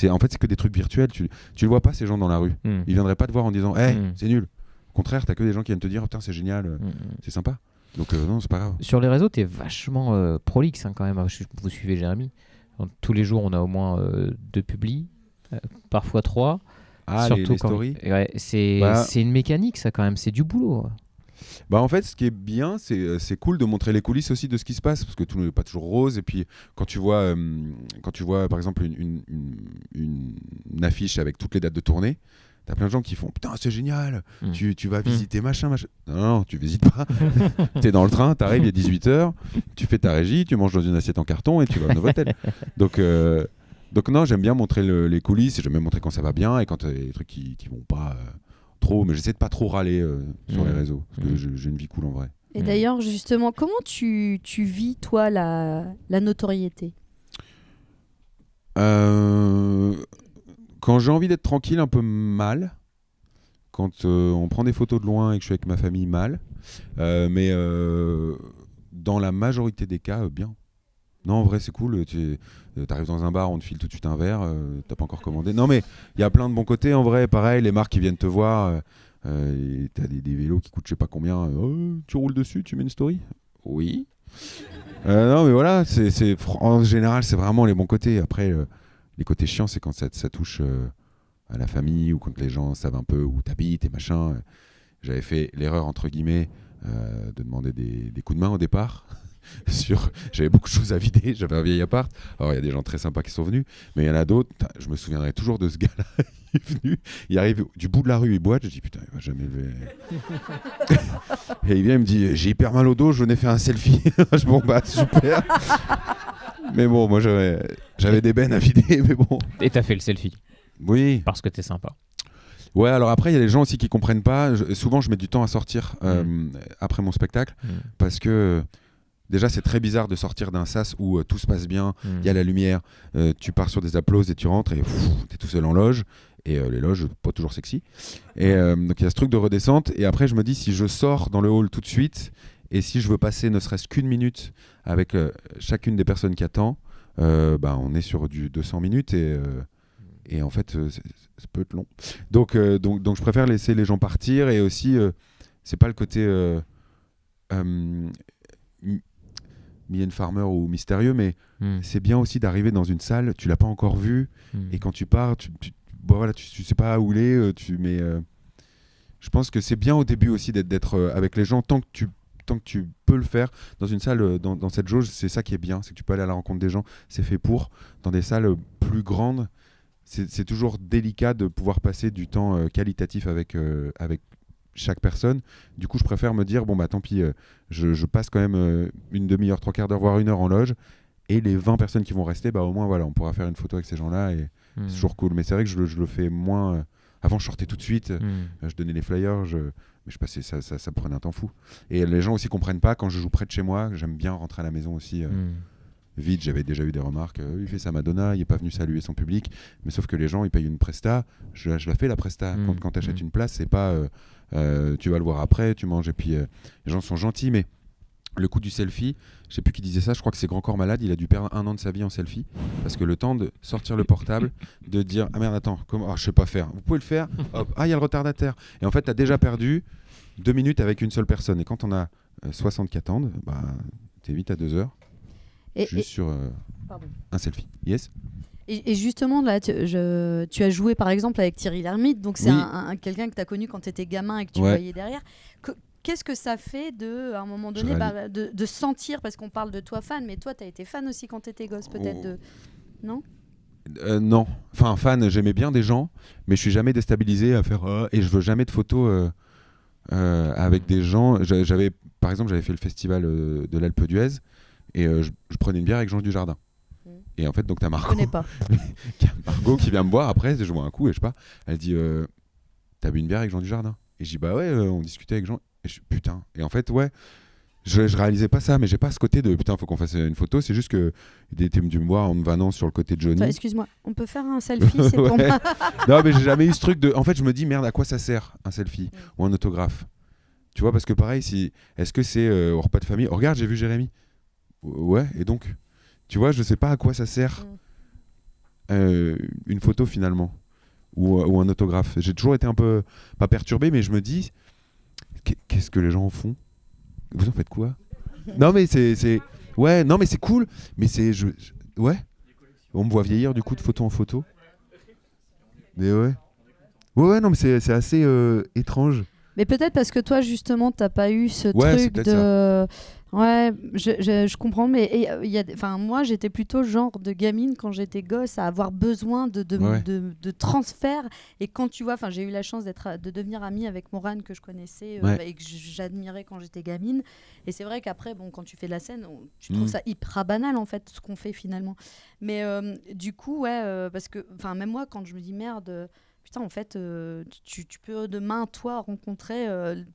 En fait, c'est que des trucs virtuels. Tu le vois pas, ces gens dans la rue. Ils viendraient pas te voir en disant, hey, c'est nul. Au contraire, t'as que des gens qui viennent te dire, putain, c'est génial, c'est sympa. Donc, non, c'est pas grave. Sur les réseaux, t'es vachement prolixe hein, quand même. Vous suivez Jérémy. Donc, tous les jours, on a au moins 2 publis, parfois 3. Ah, surtout les stories. Ouais, c'est une mécanique, ça quand même. C'est du boulot. Bah en fait, ce qui est bien, c'est cool de montrer les coulisses aussi de ce qui se passe, parce que tout n'est pas toujours rose. Et puis quand tu vois par exemple une affiche avec toutes les dates de tournée, t'as plein de gens qui font putain c'est génial, tu vas visiter machin. Non, tu visites pas. T'es dans le train, t'arrives, il est 18h, tu fais ta régie, tu manges dans une assiette en carton et tu vas au Novotel. Donc non, j'aime bien montrer les coulisses, et j'aime même montrer quand ça va bien et quand il y a des trucs qui vont pas trop, mais j'essaie de pas trop râler sur les réseaux, parce que j'ai une vie cool en vrai. Et d'ailleurs, justement, comment tu vis, toi, la notoriété ? Quand j'ai envie d'être tranquille, un peu mal. Quand on prend des photos de loin et que je suis avec ma famille, mal. Mais dans la majorité des cas, bien. Non, en vrai, c'est cool. T'arrives dans un bar, on te file tout de suite un verre, t'as pas encore commandé. Non, mais il y a plein de bons côtés, en vrai. Pareil, les marques qui viennent te voir, t'as des vélos qui coûtent je sais pas combien. Tu roules dessus, tu mets une story ? Oui. Non, mais voilà, en général, c'est vraiment les bons côtés. Après, les côtés chiants, c'est quand ça touche à la famille, ou quand les gens savent un peu où t'habites et machin. J'avais fait l'erreur, entre guillemets, de demander des coups de main au départ. J'avais beaucoup de choses à vider, j'avais un vieil appart. Alors il y a des gens très sympas qui sont venus, mais il y en a d'autres, je me souviendrai toujours de ce gars-là. Il est venu, il arrive du bout de la rue, il boite, je dis putain, il va jamais lever. Et il vient, il me dit j'ai hyper mal au dos, je venais faire un selfie. Bon bah super. Mais bon, moi j'avais des bennes à vider, mais bon. Et t'as fait le selfie. Oui. Parce que t'es sympa. Ouais, alors après, il y a des gens aussi qui comprennent pas. Souvent, je mets du temps à sortir après mon spectacle, parce que déjà, c'est très bizarre de sortir d'un sas où tout se passe bien, il y a la lumière, tu pars sur des applauses et tu rentres et t'es tout seul en loge. Et les loges, pas toujours sexy. Et donc, il y a ce truc de redescente. Et après, je me dis, si je sors dans le hall tout de suite, et si je veux passer ne serait-ce qu'une minute avec chacune des personnes qui attend, on est sur du 200 minutes et en fait, ça peut être long. Donc, je préfère laisser les gens partir. Et aussi, c'est pas le côté Mylène Farmer ou mystérieux, mais c'est bien aussi d'arriver dans une salle, tu l'as pas encore vue, et quand tu pars, tu sais pas où il est, je pense que c'est bien au début aussi d'être avec les gens tant que tu peux le faire dans une salle, dans cette jauge. C'est ça qui est bien, c'est que tu peux aller à la rencontre des gens, c'est fait pour. Dans des salles plus grandes, c'est toujours délicat de pouvoir passer du temps qualitatif avec chaque personne. Du coup, je préfère me dire, bon bah tant pis, je passe quand même une demi-heure, 3/4 d'heure, voire 1 heure en loge, et les 20 personnes qui vont rester, bah au moins voilà, on pourra faire une photo avec ces gens-là, et c'est toujours cool. Mais c'est vrai que je le fais moins. Avant, je sortais tout de suite, je donnais les flyers, mais je passais, ça prenait un temps fou. Et les gens aussi comprennent pas, quand je joue près de chez moi, j'aime bien rentrer à la maison aussi. Vite, j'avais déjà eu des remarques, il fait sa Madonna, il est pas venu saluer son public, mais sauf que les gens ils payent une presta, je la fais la presta. Quand tu achètes une place, c'est pas tu vas le voir après, tu manges, et puis les gens sont gentils. Mais le coup du selfie, je sais plus qui disait ça, je crois que c'est Grand Corps Malade, il a dû perdre 1 an de sa vie en selfie, parce que le temps de sortir le portable, de dire ah merde attends, je sais pas faire, vous pouvez le faire, hop, il y a le retardataire, et en fait tu as déjà perdu 2 minutes avec une seule personne. Et quand on a 60 qui attendent, t'es vite à 2 heures sur un selfie. Yes. Et justement, là, tu as joué par exemple avec Thierry Lhermitte, donc c'est quelqu'un que tu as connu quand tu étais gamin et que tu voyais derrière. Qu'est-ce que ça fait à un moment donné de sentir, parce qu'on parle de toi fan, mais toi tu as été fan aussi quand tu étais gosse peut-être non ? Non, enfin fan, j'aimais bien des gens, mais je suis jamais déstabilisé à faire et je veux jamais de photos avec des gens. Par exemple, j'avais fait le festival de l'Alpe d'Huez, et je prenais une bière avec Jean Dujardin. Et en fait, donc t'as Margot, je connais pas. Margot qui vient me voir après, je bois un coup et je sais pas. Elle dit t'as bu une bière avec Jean Dujardin? Et je dis bah ouais, on discutait avec Jean. Et je putain. Et en fait ouais. Je réalisais pas ça, mais j'ai pas ce côté de putain, faut qu'on fasse une photo. C'est juste que il était dû me voir en me vannant sur le côté de Johnny. Toi, excuse-moi, on peut faire un selfie, c'est pour Ouais. moi. Non, mais j'ai jamais eu ce truc de. En fait, je me dis merde, à quoi ça sert un selfie ou un autographe? Tu vois, parce que pareil, est-ce que c'est au repas de famille? Oh, regarde, j'ai vu Jérémy. Ouais, et donc, tu vois, je sais pas à quoi ça sert une photo finalement ou un autographe. J'ai toujours été un peu pas perturbé, mais je me dis qu'est-ce que les gens en font? Vous en faites quoi? Non mais c'est ouais, non mais c'est cool, mais ouais. On me voit vieillir du coup de photo en photo. Mais ouais. Ouais, non mais c'est assez étrange. Mais peut-être parce que toi, justement, t'as pas eu ce Ouais, c'est truc peut-être de... Ouais, je comprends, mais moi, j'étais plutôt le genre de gamine, quand j'étais gosse, à avoir besoin de transfert. Et quand tu vois, j'ai eu la chance de devenir amie avec Morane, que je connaissais et que j'admirais quand j'étais gamine. Et c'est vrai qu'après, bon, quand tu fais de la scène, tu trouves ça hyper banal, en fait, ce qu'on fait finalement. Mais du coup, parce que même moi, quand je me dis merde... Putain, en fait, tu peux demain, toi, rencontrer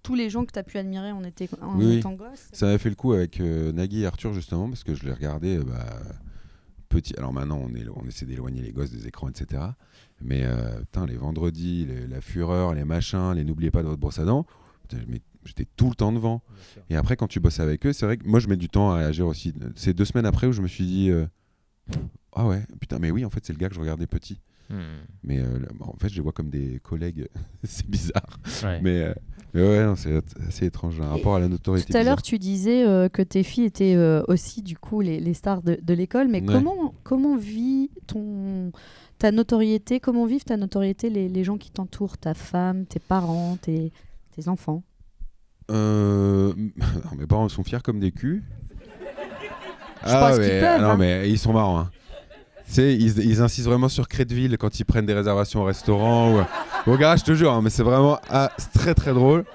tous les gens que tu as pu admirer en étant gosse. Ça m'a fait le coup avec Nagui et Arthur, justement, parce que je les regardais petit. Alors maintenant, on essaie d'éloigner les gosses des écrans, etc. Mais putain, les vendredis, la fureur, les machins, les n'oubliez pas de votre brosse à dents, j'étais tout le temps devant. Et après, quand tu bosses avec eux, c'est vrai que moi, je mets du temps à réagir aussi. C'est 2 semaines après où je me suis dit ah ouais, putain, mais oui, en fait, c'est le gars que je regardais petit. Mais en fait je les vois comme des collègues. C'est bizarre, Ouais. mais ouais, non, c'est assez étrange, un rapport à la notoriété. Tout à l'heure tu disais que tes filles étaient aussi du coup les stars de l'école, mais Ouais. comment vit ta notoriété, comment vivent ta notoriété les gens qui t'entourent, ta femme, tes parents, tes enfants? Mes parents sont fiers comme des culs. Je pense qu'ils peuvent, non hein. mais ils sont marrants, hein. Tu sais, ils insistent vraiment sur Créteville quand ils prennent des réservations au restaurant. Bon, gars, je te jure, hein, mais c'est vraiment c'est très très drôle.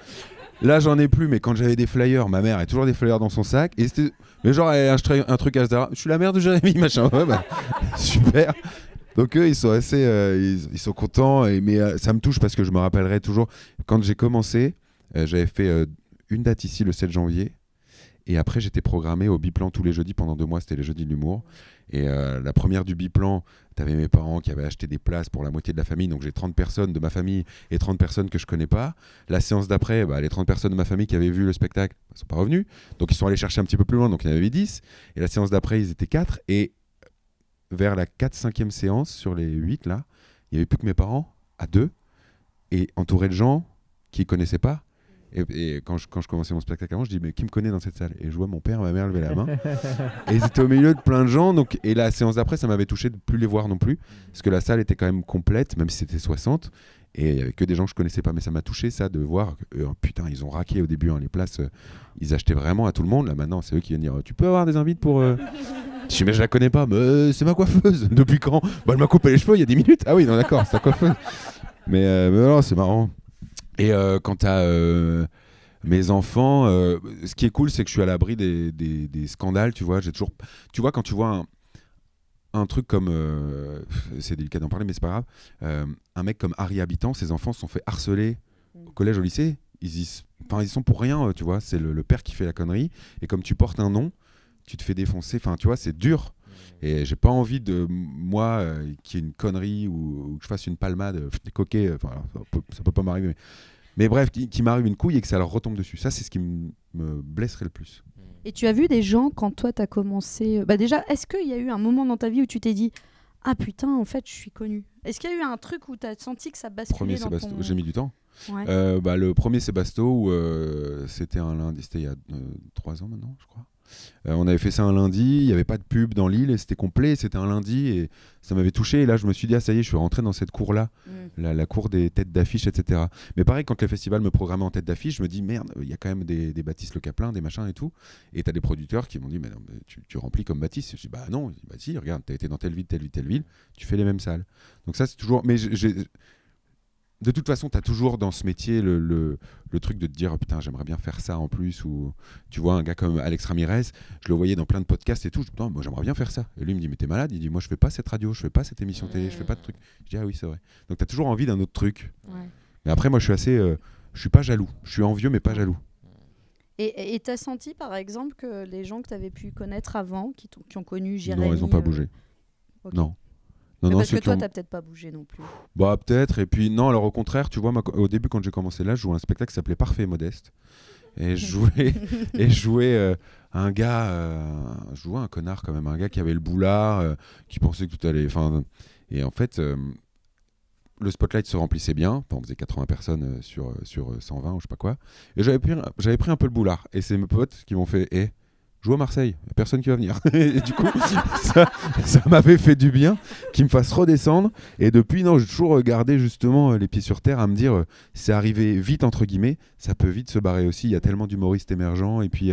Là, j'en ai plus, mais quand j'avais des flyers, ma mère a toujours des flyers dans son sac. Et c'était, mais genre, elle a un truc à se dire, je suis la mère de Jérémy, machin. Ouais, super. Donc eux, ils sont assez, ils sont contents. Mais ça me touche parce que je me rappellerai toujours quand j'ai commencé, j'avais fait une date ici le 7 janvier. Et après, j'étais programmé au Biplan tous les jeudis pendant 2 mois. C'était les jeudis de l'humour. Et la première du Biplan, t'avais mes parents qui avaient acheté des places pour la moitié de la famille. Donc j'ai 30 personnes de ma famille et 30 personnes que je connais pas. La séance d'après, les 30 personnes de ma famille qui avaient vu le spectacle ne sont pas revenues. Donc ils sont allés chercher un petit peu plus loin. Donc il y en avait 10. Et la séance d'après, ils étaient 4. Et vers la 4-5e séance, sur les 8, là, il n'y avait plus que mes parents, à 2. Et entouré de gens qui ne connaissaient pas. Et quand je commençais mon spectacle avant, je dis mais qui me connaît dans cette salle? Et je vois mon père et ma mère lever la main. Et ils étaient au milieu de plein de gens. Donc, et la séance d'après, ça m'avait touché de ne plus les voir non plus. Parce que la salle était quand même complète, même si c'était 60. Et il n'y avait que des gens que je connaissais pas. Mais ça m'a touché ça de voir que putain, ils ont raqué au début les places. Ils achetaient vraiment à tout le monde. Là maintenant, c'est eux qui viennent dire tu peux avoir des invites pour. Je dis mais je la connais pas. Mais c'est ma coiffeuse. Depuis quand? Elle m'a coupé les cheveux il y a 10 minutes. Ah oui, non, d'accord, c'est ta coiffeuse. Mais non, c'est marrant. Et quant à mes enfants, ce qui est cool, c'est que je suis à l'abri des scandales, tu vois. Tu vois, quand tu vois un truc comme... c'est délicat d'en parler, mais c'est pas grave. Un mec comme Harry Habitant, ses enfants se sont fait harceler au collège, au lycée. Ils sont pour rien, tu vois. C'est le père qui fait la connerie. Et comme tu portes un nom, tu te fais défoncer. Enfin, tu vois, c'est dur. Et j'ai pas envie de moi qu'il y ait une connerie ou que je fasse une palmade coquet, ça peut pas m'arriver, mais bref, qu'il m'arrive une couille et que ça leur retombe dessus. Ça, c'est ce qui me blesserait le plus. Et tu as vu des gens quand toi t'as commencé, déjà, est-ce qu'il y a eu un moment dans ta vie où tu t'es dit ah putain, en fait je suis connu? Est-ce qu'il y a eu un truc où tu as senti que ça basculait dans Sébasto, ton... j'ai mis du temps. Ouais. Le premier Sébasto où c'était un lundi, c'était il y a 3 ans maintenant, je crois. On avait fait ça un lundi, il n'y avait pas de pub dans l'île et c'était complet, c'était un lundi et ça m'avait touché. Et là, je me suis dit, ah ça y est, je suis rentré dans cette cour-là, la cour des têtes d'affiche, etc. Mais pareil, quand le festival me programmait en tête d'affiche, je me dis, merde, il y a quand même des Baptiste Le Caplin, des machins et tout. Et t'as des producteurs qui m'ont dit, mais non, mais tu remplis comme Baptiste. Je dis, bah non, bah si, regarde, t'as été dans telle ville, tu fais les mêmes salles. Donc ça, c'est toujours. Mais de toute façon, tu as toujours dans ce métier le truc de te dire oh, putain, j'aimerais bien faire ça en plus. Ou tu vois, un gars comme Alex Ramirez, je le voyais dans plein de podcasts et tout. Je dis, moi, j'aimerais bien faire ça. Et lui, il me dit, mais t'es malade? Il dit, moi, je fais pas cette radio, je fais pas cette émission télé, je fais pas de truc. Je dis, ah oui, c'est vrai. Donc, tu as toujours envie d'un autre truc. Ouais. Mais après, moi, je suis pas jaloux. Je suis envieux, mais pas jaloux. Et t'as senti par exemple que les gens que t'avais pu connaître avant, qui ont connu Jérémy... Non, ils ont pas bougé. Ok. Non. Mais Non, parce ceux que qui toi, ont- t'as peut-être pas bougé non plus. Bah peut-être, et puis non, alors au contraire, tu vois, moi, au début quand j'ai commencé là, je jouais un spectacle qui s'appelait Parfait et Modeste, et je jouais un gars, je jouais un connard quand même, un gars qui avait le boulard, qui pensait que tout allait, enfin, et en fait, le spotlight se remplissait bien, enfin, on faisait 80 personnes sur 120 ou je sais pas quoi, et j'avais pris un peu le boulard, et c'est mes potes qui m'ont fait, joue à Marseille, y a personne qui va venir. Et du coup, ça m'avait fait du bien qu'il me fasse redescendre. Et depuis, non, j'ai toujours gardé justement les pieds sur terre à me dire, c'est arrivé vite, entre guillemets, ça peut vite se barrer aussi. Il y a tellement d'humoristes émergents. Et puis,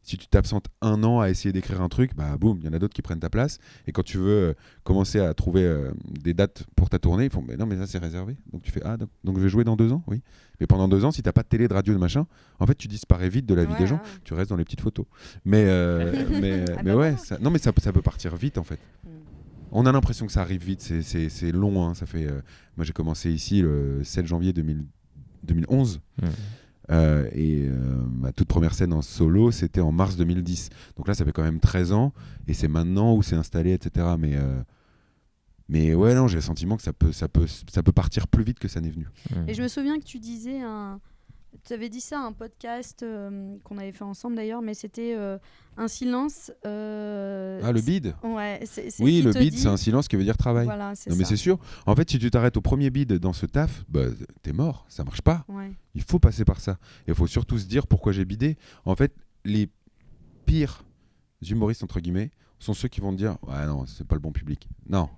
si tu t'absentes 1 an à essayer d'écrire un truc, bah boum, il y en a d'autres qui prennent ta place. Et quand tu veux commencer à trouver des dates pour ta tournée, ils font, mais non, mais ça c'est réservé. Donc tu fais, donc je vais jouer dans 2 ans, oui. Mais pendant 2 ans, si t'as pas de télé, de radio, de machin, en fait, tu disparais vite de la vie des gens. Tu restes dans les petites photos. Mais bah ouais, voilà. non, mais ça peut partir vite en fait. On a l'impression que ça arrive vite, c'est long. Hein. Ça fait, moi, j'ai commencé ici le 7 janvier 2011. Ma toute première scène en solo, c'était en mars 2010. Donc là, ça fait quand même 13 ans. Et c'est maintenant où c'est installé, etc. Mais ouais, non, j'ai le sentiment que ça peut partir plus vite que ça n'est venu. Et je me souviens que tu disais, tu avais dit ça à un podcast qu'on avait fait ensemble d'ailleurs, mais c'était un silence. Le bide. Ouais, Oui, qui le te bide, dit- c'est un silence qui veut dire travail. Voilà, c'est Non, ça. mais c'est sûr. En fait, si tu t'arrêtes au premier bide dans ce taf, bah, t'es mort, ça marche pas. Ouais. Il faut passer par ça. Et il faut surtout se dire pourquoi j'ai bidé. En fait, les pires humoristes, entre guillemets, sont ceux qui vont te dire « Ouais, non, c'est pas le bon public. » Non,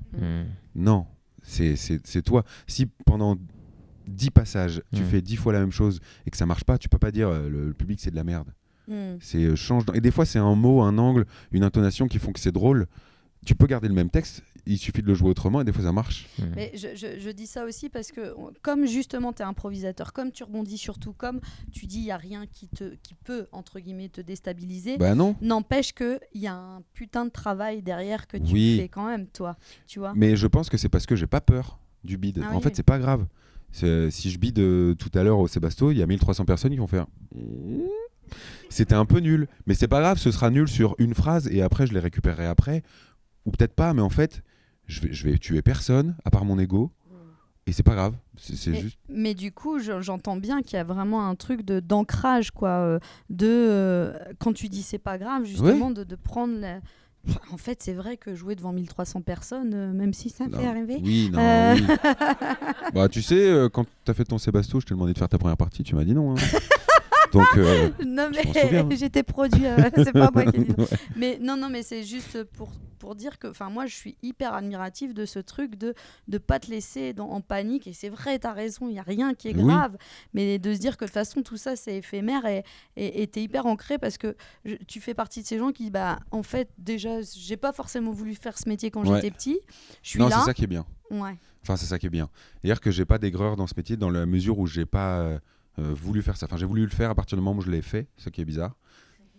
non, c'est toi. Si pendant 10 passages, tu fais 10 fois la même chose et que ça marche pas, tu peux pas dire le public, c'est de la merde. C'est change. Et des fois, c'est un mot, un angle, une intonation qui font que c'est drôle. Tu peux garder le même texte, il suffit de le jouer autrement et des fois ça marche. Mais je dis ça aussi parce que comme justement tu es improvisateur, comme tu rebondis sur tout, comme tu dis il n'y a rien qui peut entre guillemets te déstabiliser, Bah non. n'empêche qu'il y a un putain de travail derrière que tu Oui. fais quand même toi, tu vois. Mais je pense que c'est parce que j'ai pas peur du bide. Ah En oui. fait, c'est pas grave. Si je bide tout à l'heure au Sébasto, il y a 1300 personnes qui vont faire. C'était un peu nul. Mais c'est pas grave, ce sera nul sur une phrase et après je les récupérerai après. Ou peut-être pas, mais en fait, je vais tuer personne à part mon ego. Et c'est pas grave. C'est juste. Mais du coup, j'entends bien qu'il y a vraiment un truc d'ancrage, quoi. Quand tu dis c'est pas grave, justement, de prendre la. En fait, c'est vrai que jouer devant 1300 personnes, même si ça fait arriver. Oui, non, oui. Bah, tu sais, quand t'as fait ton Sébasto, je t'ai demandé de faire ta première partie, tu m'as dit non. Hein. Donc, Non, je m'en souviens. mais j'étais produit, c'est pas moi qui dis. Ouais. Mais non, mais c'est juste pour dire que moi, je suis hyper admirative de ce truc de pas te laisser en panique. Et c'est vrai, t'as raison, il n'y a rien qui est Oui. grave. Mais de se dire que de toute façon, tout ça, c'est éphémère et t'es hyper ancré parce que tu fais partie de ces gens qui, en fait, déjà, j'ai pas forcément voulu faire ce métier quand Ouais. j'étais petit. Je suis non, là. c'est ça qui est bien. Ouais. Enfin, c'est ça qui est bien. C'est-à-dire que j'ai pas d'aigreur dans ce métier dans la mesure où j'ai pas voulu faire ça. Enfin, j'ai voulu le faire à partir du moment où je l'ai fait, ce qui est bizarre.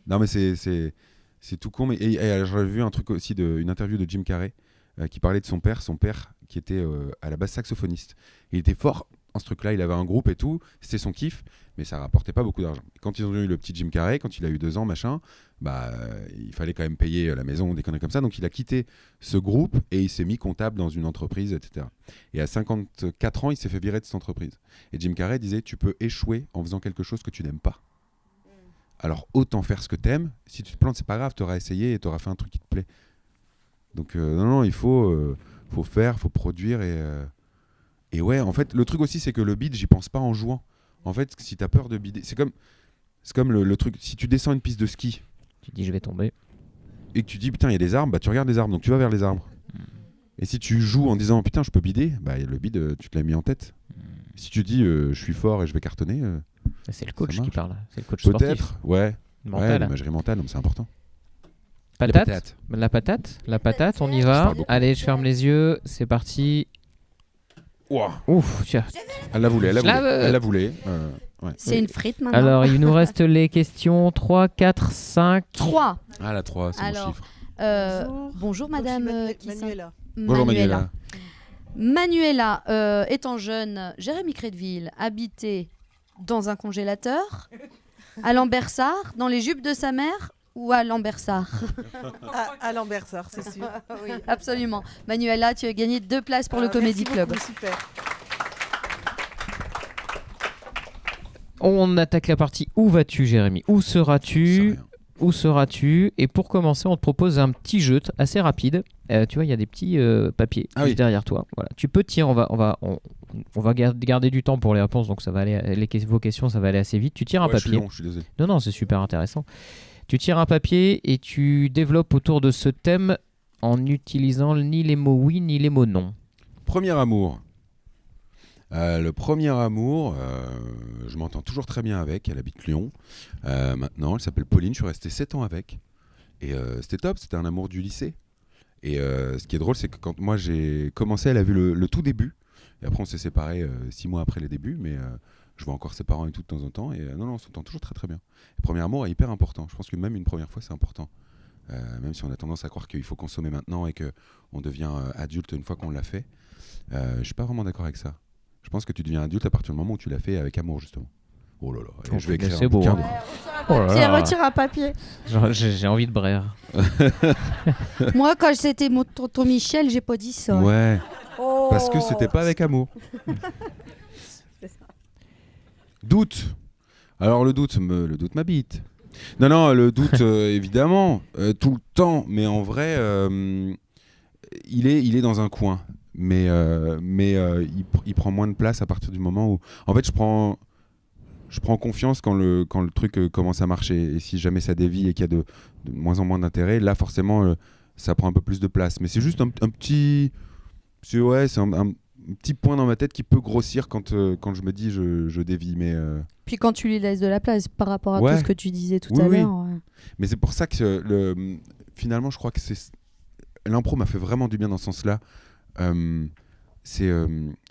Non, mais c'est tout con. Mais j'avais vu un truc aussi, une interview de Jim Carrey qui parlait de son père qui était à la base saxophoniste. Il était fort en ce truc-là, il avait un groupe et tout, c'était son kiff, mais ça rapportait pas beaucoup d'argent. Quand ils ont eu le petit Jim Carrey, quand il a eu 2 ans, machin, il fallait quand même payer la maison, des conneries comme ça, donc il a quitté ce groupe et il s'est mis comptable dans une entreprise, etc. Et à 54 ans, il s'est fait virer de cette entreprise. Et Jim Carrey disait, tu peux échouer en faisant quelque chose que tu n'aimes pas. Alors autant faire ce que t'aimes, si tu te plantes, c'est pas grave, t'auras essayé et t'auras fait un truc qui te plaît. Donc non, il faut faire, faut produire et ouais, en fait, le truc aussi, c'est que le bide, j'y pense pas en jouant. En fait, si t'as peur de bider, c'est comme le truc, si tu descends une piste de ski Tu dis je vais tomber. et que tu dis putain, il y a des arbres, tu regardes les arbres, donc tu vas vers les arbres. Et si tu joues en disant putain, je peux bider, le bide, tu te l'as mis en tête. Si tu dis je suis fort et je vais cartonner, C'est le coach ça qui marche. parle. C'est le coach sportif. peut-être, ouais, Mental. l'imagerie mentale, donc c'est important. Patate. La patate, on y va. parle beaucoup. Allez, je ferme les yeux. C'est parti. Ouah. Ouf, tiens. Elle la voulait, Je la veux. elle la voulait. Ouais. C'est une frite maintenant. Alors, il nous reste les questions 3, 4, 5. 3. Ah, la 3, c'est mon Alors, chiffre. Bonjour madame. Donc, je suis qui s'in- Manuela. Bonjour Manuela. Manuela, étant jeune, Jérémy Crédville habitait dans un congélateur, à Lambersart, dans les jupes de sa mère ou à Lambersart? À Lambersart, c'est sûr. Oui, absolument. Manuela, tu as gagné 2 places pour le Comedy Merci Club. beaucoup, super. On attaque la partie où vas-tu, Jérémy? Où C'est seras-tu? rien. Où seras-tu? Et pour commencer, on te propose un petit jeu assez rapide. Tu vois, il y a des petits papiers Ah juste oui. derrière toi. Voilà. Tu peux tirer. On va garder du temps pour les réponses, donc ça va aller. Vos questions, ça va aller assez vite. Tu tires un Ouais, je suis papier. long, je suis désolé. Non, c'est super intéressant. Tu tires un papier et tu développes autour de ce thème en utilisant ni les mots oui ni les mots non. Premier amour. Le premier amour, je m'entends toujours très bien avec. Elle habite Lyon. Maintenant, elle s'appelle Pauline. Je suis resté 7 ans avec. Et c'était top. C'était un amour du lycée. Et ce qui est drôle, c'est que quand moi j'ai commencé, elle a vu le tout début. Et après, on s'est séparés 6 mois après les débuts. Mais je vois encore ses parents et tout de temps en temps. Et non, on s'entend toujours très très bien. Le premier amour est hyper important. Je pense que même une première fois, c'est important. Même si on a tendance à croire qu'il faut consommer maintenant et qu'on devient adulte une fois qu'on l'a fait. Je suis pas vraiment d'accord avec ça. Je pense que tu deviens adulte à partir du moment où tu l'as fait avec amour, justement. Oh là là, et je vais écrire c'est un beau, bouquin. hein. Oh là Tiens, là. retire un papier. J'ai envie de braire. Moi, quand c'était mon tonton Michel, j'ai pas dit ça. Ouais, parce que c'était pas avec amour. Doute. Alors le doute m'habite. Non, le doute, évidemment, tout le temps. Mais en vrai, il est dans un coin. Mais il prend moins de place à partir du moment où... En fait, je prends confiance quand le truc commence à marcher. Et si jamais ça dévie et qu'il y a de moins en moins d'intérêt, là, forcément, ça prend un peu plus de place. Mais c'est juste un petit... c'est un petit point dans ma tête qui peut grossir quand je me dis je dévie. Puis quand tu lui laisses de la place par rapport à Ouais. tout ce que tu disais tout Oui, à oui. l'heure. Ouais. Mais c'est pour ça que finalement, je crois que l'impro m'a fait vraiment du bien dans ce sens-là. C'est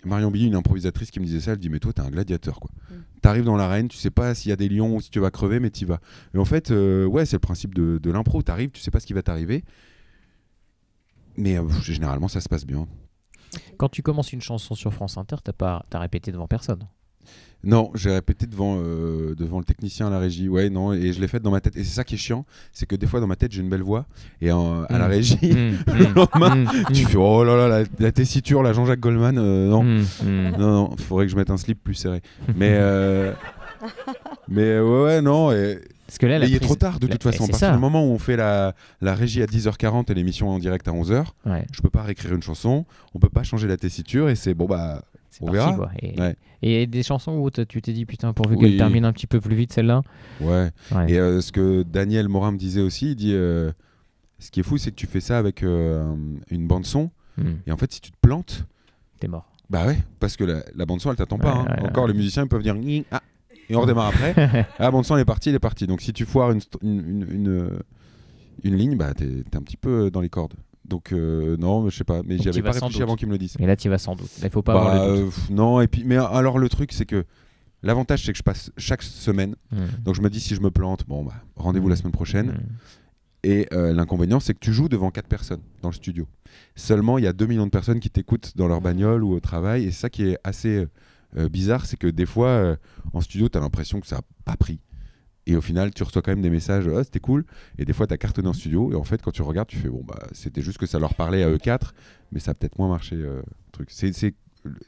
Marion Billy, une improvisatrice, qui me disait ça. Elle dit mais toi t'es un gladiateur quoi. T'arrives dans l'arène, tu sais pas s'il y a des lions ou si tu vas crever, mais t'y vas. Et en fait ouais, c'est le principe de l'impro. T'arrives, tu sais pas ce qui va t'arriver, mais généralement ça se passe bien. Quand tu commences une chanson sur France Inter, t'as répété devant personne. Non, j'ai répété devant le technicien à la régie. Ouais, non, et je l'ai fait dans ma tête. Et c'est ça qui est chiant, c'est que des fois dans ma tête j'ai une belle voix et à la régie, le lendemain, tu fais oh là là, la tessiture, la Jean-Jacques Goldman, non. Non, faudrait que je mette un slip plus serré. Mais ouais, non. Parce que là, Mais il est trop tard de toute façon. À partir du moment où on fait la régie à 10h40 et l'émission en direct à 11h, Ouais, je peux pas réécrire une chanson, on peut pas changer la tessiture et c'est bon bah. c'est On parti, verra. quoi. Ouais. Et des chansons où tu t'es dit putain, pourvu Oui. qu'elle termine un petit peu plus vite celle-là. Ouais. Ouais. Et ce que Daniel Morin me disait aussi, il dit ce qui est fou, c'est que tu fais ça avec une bande-son. Et en fait, si tu te plantes, T'es mort. bah ouais, parce que la bande-son, elle t'attend pas. Ouais, ouais, Encore, les musiciens, ils peuvent dire ah, et on redémarre après. La bande-son, elle est partie, Donc si tu foires une ligne, bah t'es un petit peu dans les cordes. Donc non, je sais pas, mais Donc j'y avais t'y pas vas sans réfléchi doute. avant qu'ils me le disent. Et là, tu vas sans doute. Là, il faut pas avoir le doute. Non, et puis mais alors le truc, c'est que l'avantage, c'est que je passe chaque semaine. Donc je me dis si je me plante, bon bah rendez-vous la semaine prochaine. Et l'inconvénient, c'est que tu joues devant 4 personnes dans le studio. Seulement, il y a 2 millions de personnes qui t'écoutent dans leur bagnole ou au travail. Et c'est ça qui est assez bizarre, c'est que des fois, en studio, tu as l'impression que ça n'a pas pris. Et au final, tu reçois quand même des messages, oh, c'était cool. Et des fois, tu as cartonné en studio. Et en fait, quand tu regardes, tu fais, bon, bah, c'était juste que ça leur parlait à eux 4, mais ça a peut-être moins marché. Truc. C'est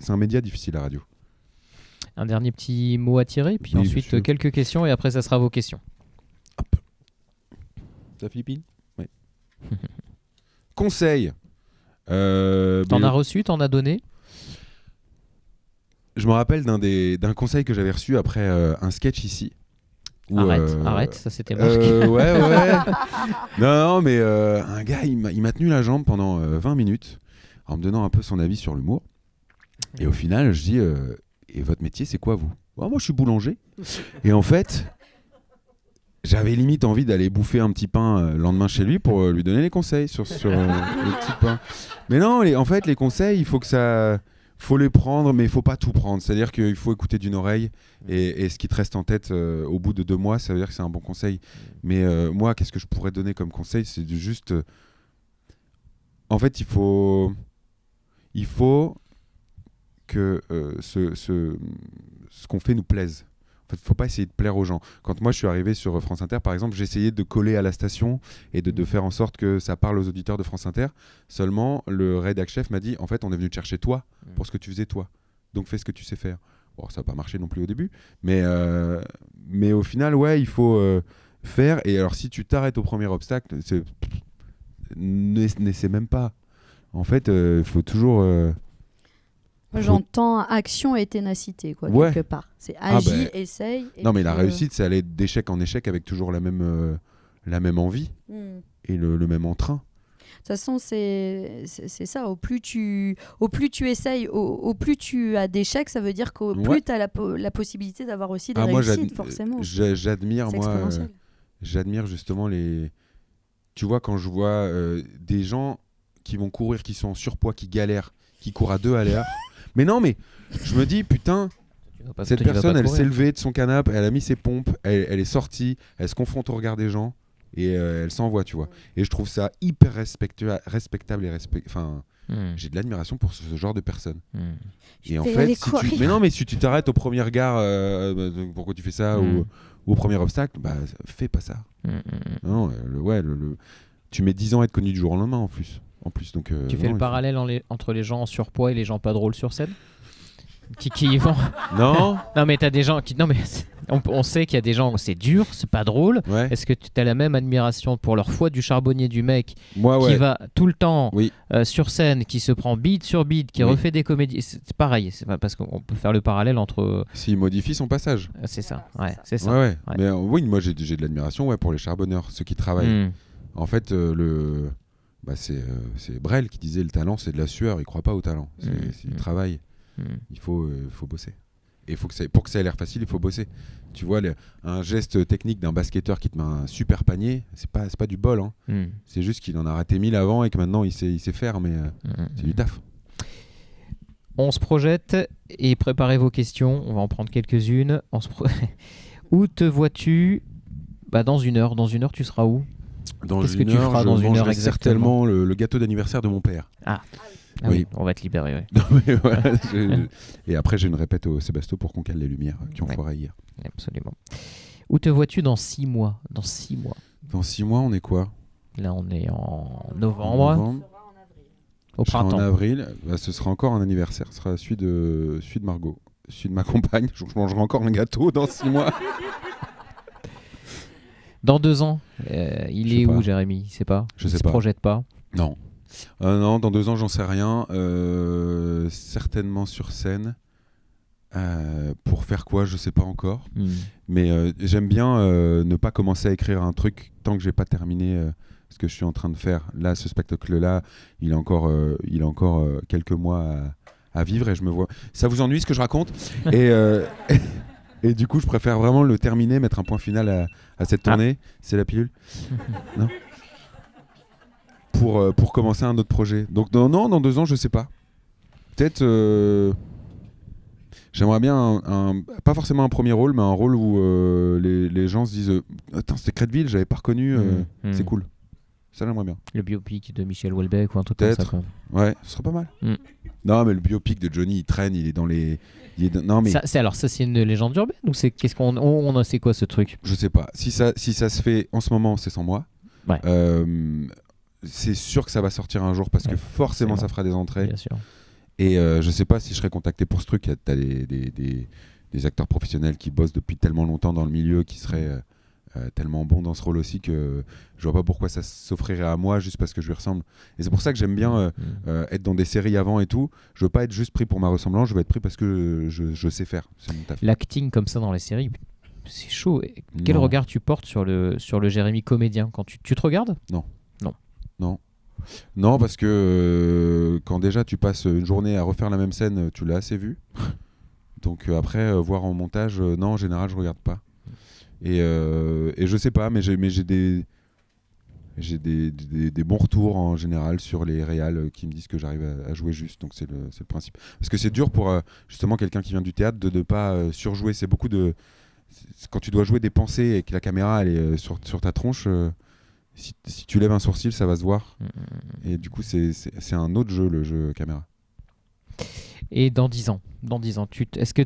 un média difficile, la radio. Un dernier petit mot à tirer, puis Oui, bien ensuite sûr. quelques questions, et après, ça sera vos questions. Ça, Philippine? Ouais. Conseil. T'en Mais as reçu, t'en as donné. je me rappelle d'un conseil que j'avais reçu après un sketch ici. Où, Arrête, ça c'était marqué. ouais. non, mais un gars, il m'a tenu la jambe pendant 20 minutes en me donnant un peu son avis sur l'humour. Et au final, je dis et votre métier, c'est quoi, vous? Moi, je suis boulanger. Et en fait, j'avais limite envie d'aller bouffer un petit pain le lendemain chez lui pour lui donner les conseils sur le petit pain. Mais non, en fait, les conseils, il faut que ça... faut les prendre, mais il faut pas tout prendre. C'est-à-dire qu'il faut écouter d'une oreille et ce qui te reste en tête au bout de 2 mois, ça veut dire que c'est un bon conseil. Mais moi, qu'est-ce que je pourrais donner comme conseil? C'est juste... en fait, il faut que ce qu'on fait nous plaise. En fait, faut pas essayer de plaire aux gens. Quand moi je suis arrivé sur France Inter, par exemple, j'essayais de coller à la station et de faire en sorte que ça parle aux auditeurs de France Inter. Seulement, le rédac chef m'a dit, en fait, on est venu te chercher toi pour ce que tu faisais toi. Donc fais ce que tu sais faire. Bon, ça n'a pas marché non plus au début, mais au final, ouais, il faut faire. Et alors, si tu t'arrêtes au premier obstacle, n'essaie même pas. En fait, il faut toujours. J'entends action et ténacité, quoi, Ouais. quelque part. C'est agis, essaye. et Non, mais la puis, réussite, c'est aller d'échec en échec avec toujours la même envie et le même entrain. De toute façon, c'est ça. Au plus tu essayes, au plus tu as d'échecs, ça veut dire qu'au plus tu as la possibilité d'avoir aussi des réussites, forcément. J'admire, C'est moi, exponentiel. j'admire justement les. Tu vois, quand je vois des gens qui vont courir, qui sont en surpoids, qui galèrent, qui courent à 2 à l'heure. Mais non, mais je me dis, putain, cette personne, elle s'est levée de son canapé, elle a mis ses pompes, elle est sortie, elle se confronte au regard des gens et elle s'envoie, tu vois. Et je trouve ça hyper respectable et enfin, j'ai de l'admiration pour ce genre de personnes. Et en fait, si tu t'arrêtes au premier regard, pourquoi tu fais ça, ou au premier obstacle, bah fais pas ça. Non, tu mets 10 ans à être connu du jour au lendemain en plus. Donc, tu fais le parallèle entre les gens en surpoids et les gens pas drôles sur scène qui y vont. Non. Non, mais t'as des gens qui. Non, mais on sait qu'il y a des gens, c'est dur, c'est pas drôle. Ouais. Est-ce que tu as la même admiration pour leur foi du charbonnier du mec Moi, qui va tout le temps Oui. sur scène, qui se prend beat sur beat, qui refait des comédies? C'est pareil, c'est pas parce qu'on peut faire le parallèle entre. S'il modifie son passage. C'est ça, ouais, c'est ça. Ouais. Mais oui, moi j'ai de l'admiration pour les charbonneurs, ceux qui travaillent. En fait, c'est Brel qui disait le talent c'est de la sueur, il croit pas au talent, c'est du travail. Il faut bosser. Et pour que ça ait l'air facile, il faut bosser. Tu vois, un geste technique d'un basketteur qui te met un super panier, c'est pas du bol. Hein. C'est juste qu'il en a raté 1000 avant et que maintenant il sait faire, mais c'est du taf. On se projette et préparez vos questions, on va en prendre quelques-unes. Où te vois-tu dans une heure? Dans une heure, tu seras où? Qu'est-ce que tu feras dans une heure exactement? Certainement le gâteau d'anniversaire de mon père. Oui, on va être libéré. Ouais. Non, mais voilà, et après, j'ai une répète au Sébasto pour qu'on cale les lumières qui ont foiré hier. Absolument. Où te vois-tu dans 6 mois? Dans 6 mois. Dans 6 mois, on est quoi? Là, on est en novembre. Au printemps. En avril, ce sera encore un anniversaire. Ce sera celui de Margot, celui de ma compagne. Je mangerai encore un gâteau dans 6 mois. Dans 2 ans, il est où, Jérémy? Il sait pas. Je sais se pas. Projette pas. Non. Non, dans 2 ans, j'en sais rien. Certainement sur scène. Pour faire quoi, je sais pas encore. Mais j'aime bien ne pas commencer à écrire un truc tant que j'ai pas terminé ce que je suis en train de faire. Là, ce spectacle-là, il a encore quelques mois à vivre et je me vois. Ça vous ennuie ce que je raconte? Et du coup, je préfère vraiment le terminer, mettre un point final à cette tournée. C'est la pilule? Non. Pour commencer un autre projet. Donc non, dans 2 ans, je sais pas. Peut-être j'aimerais bien pas forcément un premier rôle, mais un rôle où les gens se disent attends, c'était Créteville, j'avais pas reconnu, c'est cool. Ça, j'aimerais bien. Le biopic de Michel Houellebecq ou un truc comme ça. Quoi. Ouais, ce serait pas mal. Non, mais le biopic de Johnny, il traîne, il est dans les... Non, mais... Ça, c'est une légende urbaine ou c'est c'est quoi ce truc? Je sais pas. Si ça se fait en ce moment, c'est sans moi. Ouais. C'est sûr que ça va sortir un jour parce que forcément ça fera des entrées. Bien sûr. Et je sais pas si je serais contacté pour ce truc. T'as des acteurs professionnels qui bossent depuis tellement longtemps dans le milieu qui seraient tellement bons dans ce rôle aussi que je vois pas pourquoi ça s'offrirait à moi juste parce que je lui ressemble. Et c'est pour ça que j'aime bien être dans des séries avant et tout. Je veux pas être juste pris pour ma ressemblance, je veux être pris parce que je sais faire. C'est mon taf. L'acting comme ça dans les séries, c'est chaud. Quel regard tu portes sur le Jérémy comédien quand tu te regardes? Non, parce que quand déjà tu passes une journée à refaire la même scène, tu l'as assez vu. Donc après, voir en montage, non, en général, je regarde pas. Et je sais pas, mais j'ai des bons retours en général sur les réals qui me disent que j'arrive à jouer juste. Donc c'est le principe. Parce que c'est dur pour justement quelqu'un qui vient du théâtre de ne pas surjouer. C'est beaucoup de... Quand tu dois jouer des pensées et que la caméra elle est sur ta tronche... Si tu lèves un sourcil, ça va se voir. Et du coup, c'est un autre jeu, le jeu caméra. Et dans 10 ans, est-ce que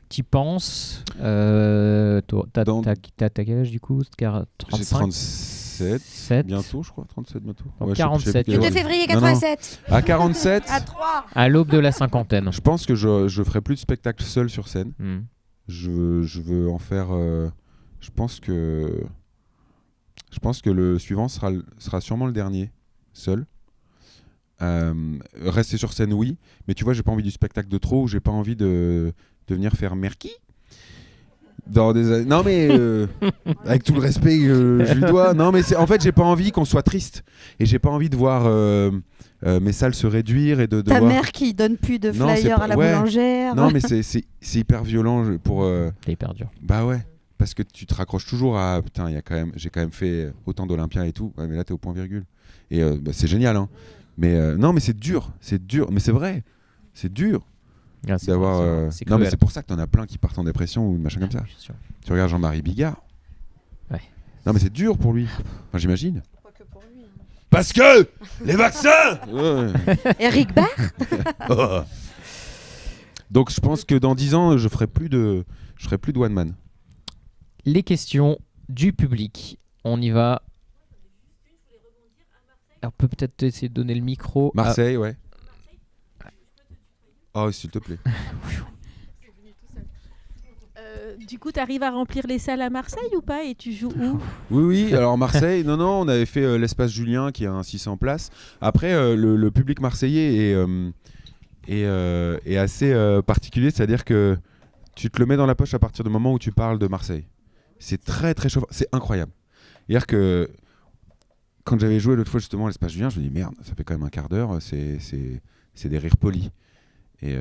tu y penses T'as quel âge du coup? J'ai 35 37, bientôt je crois, 37 bientôt. Donc Ouais, 47. je sais plus quel âge. février Non, non. 87. À 47, À 3. À l'aube de la cinquantaine. je pense que je ferai plus de spectacles seul sur scène. Hmm. Je veux en faire. Je pense que le suivant sera sûrement le dernier, seul. Rester sur scène, oui, mais tu vois, j'ai pas envie du spectacle de trop, j'ai pas envie de venir faire Merki. Non mais avec tout le respect que je lui dois, non mais en fait j'ai pas envie qu'on soit triste et j'ai pas envie de voir mes salles se réduire et de Ta voir... mère qui donne plus de Non, c'est flyers pas- à la ouais. boulangère. Non mais c'est hyper violent pour C'est hyper dur. bah ouais, parce que tu te raccroches toujours à putain, j'ai quand même fait autant d'Olympia et tout, ouais, mais là t'es au point virgule et c'est génial hein. Mais non mais c'est dur, mais c'est vrai, c'est dur Ah, c'est d'avoir c'est non mais cruel. c'est pour ça que t'en as plein qui partent en dépression ou machin comme ça. Bien sûr. Tu regardes Jean-Marie Bigard. Ouais. Non mais c'est dur pour lui. Enfin, j'imagine. Pas que pour lui. Parce que les vaccins. Ouais. Eric Barr. Donc je pense que dans 10 ans, je ferai plus de one man. Les questions du public. On y va. Alors, on peut peut-être essayer de donner le micro. Marseille, ouais. Oh, s'il te plaît. Du coup, tu arrives à remplir les salles à Marseille ou pas? Et tu joues où? Oui. Alors Marseille, non, on avait fait l'espace Julien qui a un 600 places. Après, le public marseillais est assez particulier, c'est-à-dire que tu te le mets dans la poche à partir du moment où tu parles de Marseille. C'est très très chauffant, c'est incroyable. C'est-à-dire que quand j'avais joué l'autre fois justement à l'espace Julien, je me dis merde, ça fait quand même un quart d'heure, c'est des rires polis. Et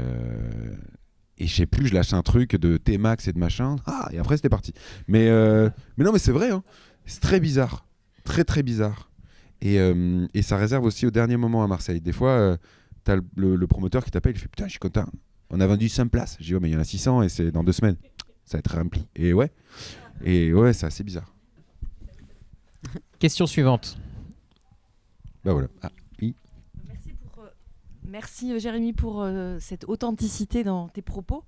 je sais plus, je lâche un truc de T-Max et de machin. Ah, et après c'était parti. Mais non, mais c'est vrai, hein. C'est très bizarre. Très très bizarre. Et ça réserve aussi au dernier moment à Marseille. Des fois, t'as le promoteur qui t'appelle, il fait putain, je suis content. On a vendu 5 places. Je dis oh, mais il y en a 600 et c'est dans 2 semaines. Ça va être rempli. Et ouais, c'est assez bizarre. Question suivante. Bah voilà. Ah, oui. Merci Jérémy pour cette authenticité dans tes propos.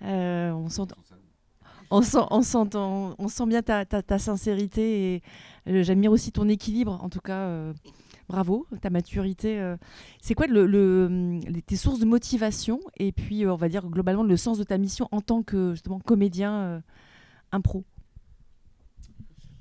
On sent bien ta sincérité et j'admire aussi ton équilibre. En tout cas, bravo, ta maturité. C'est quoi tes sources de motivation et puis on va dire globalement le sens de ta mission en tant que justement comédien impro?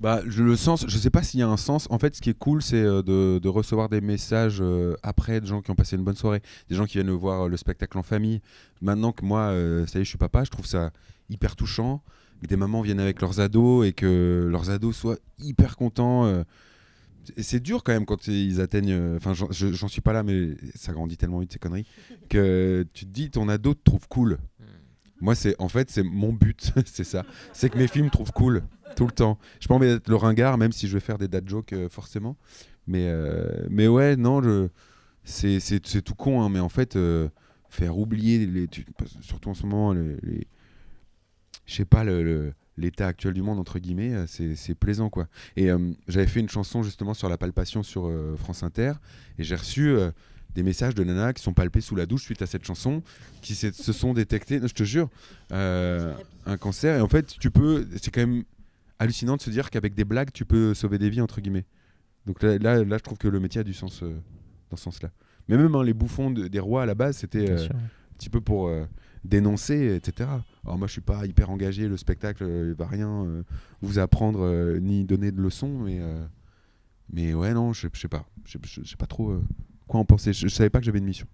Bah, le sens, je sais pas s'il y a un sens. En fait, ce qui est cool, c'est de recevoir des messages après de gens qui ont passé une bonne soirée, des gens qui viennent voir le spectacle en famille. Maintenant que moi, ça y est, je suis papa, je trouve ça hyper touchant. Que des mamans viennent avec leurs ados et que leurs ados soient hyper contents. Et c'est dur quand même quand ils atteignent. Enfin, j'en suis pas là, mais ça grandit tellement vite ces conneries que tu te dis ton ado te trouve cool. Moi, c'est mon but, c'est ça. C'est que mes films trouvent cool. Tout le temps. Je peux pas envie d'être le ringard, même si je vais faire des dad jokes forcément. Mais ouais, non, c'est tout con, hein, mais en fait, faire oublier, surtout en ce moment, je sais pas, l'état actuel du monde, entre guillemets, c'est plaisant, quoi. Et j'avais fait une chanson justement sur la palpation sur France Inter, et j'ai reçu des messages de nanas qui sont palpées sous la douche suite à cette chanson, qui se sont détectées, je te jure, un cancer. Et en fait, c'est quand même hallucinant de se dire qu'avec des blagues tu peux sauver des vies, entre guillemets. Donc là je trouve que le métier a du sens dans ce sens là, mais même les bouffons des rois à la base c'était un petit peu pour dénoncer, etc. Alors moi je suis pas hyper engagé, le spectacle il va rien vous apprendre ni donner de leçons, mais ouais, non, je sais pas trop quoi en penser. Je savais pas que j'avais une mission.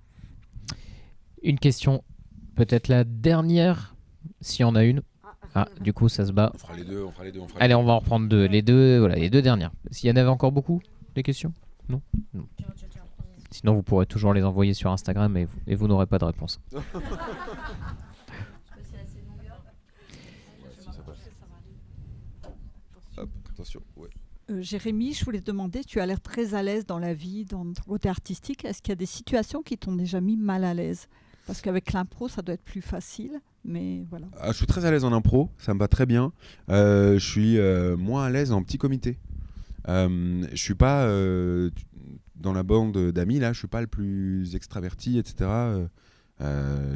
Une question, peut-être la dernière si on a une. Ah, du coup, ça se bat. On fera les deux. Allez, on va en reprendre deux. Les deux dernières. S'il y en avait encore beaucoup, des questions? Non. Sinon, vous pourrez toujours les envoyer sur Instagram et vous n'aurez pas de réponse. Hop, attention, ouais. Jérémy, je voulais te demander, tu as l'air très à l'aise dans la vie, dans ton côté artistique. Est-ce qu'il y a des situations qui t'ont déjà mis mal à l'aise? Parce qu'avec l'impro, ça doit être plus facile, mais voilà. Je suis très à l'aise en impro, ça me va très bien. Je suis moins à l'aise en petit comité. Je suis pas dans la bande d'amis, là, je suis pas le plus extraverti, etc.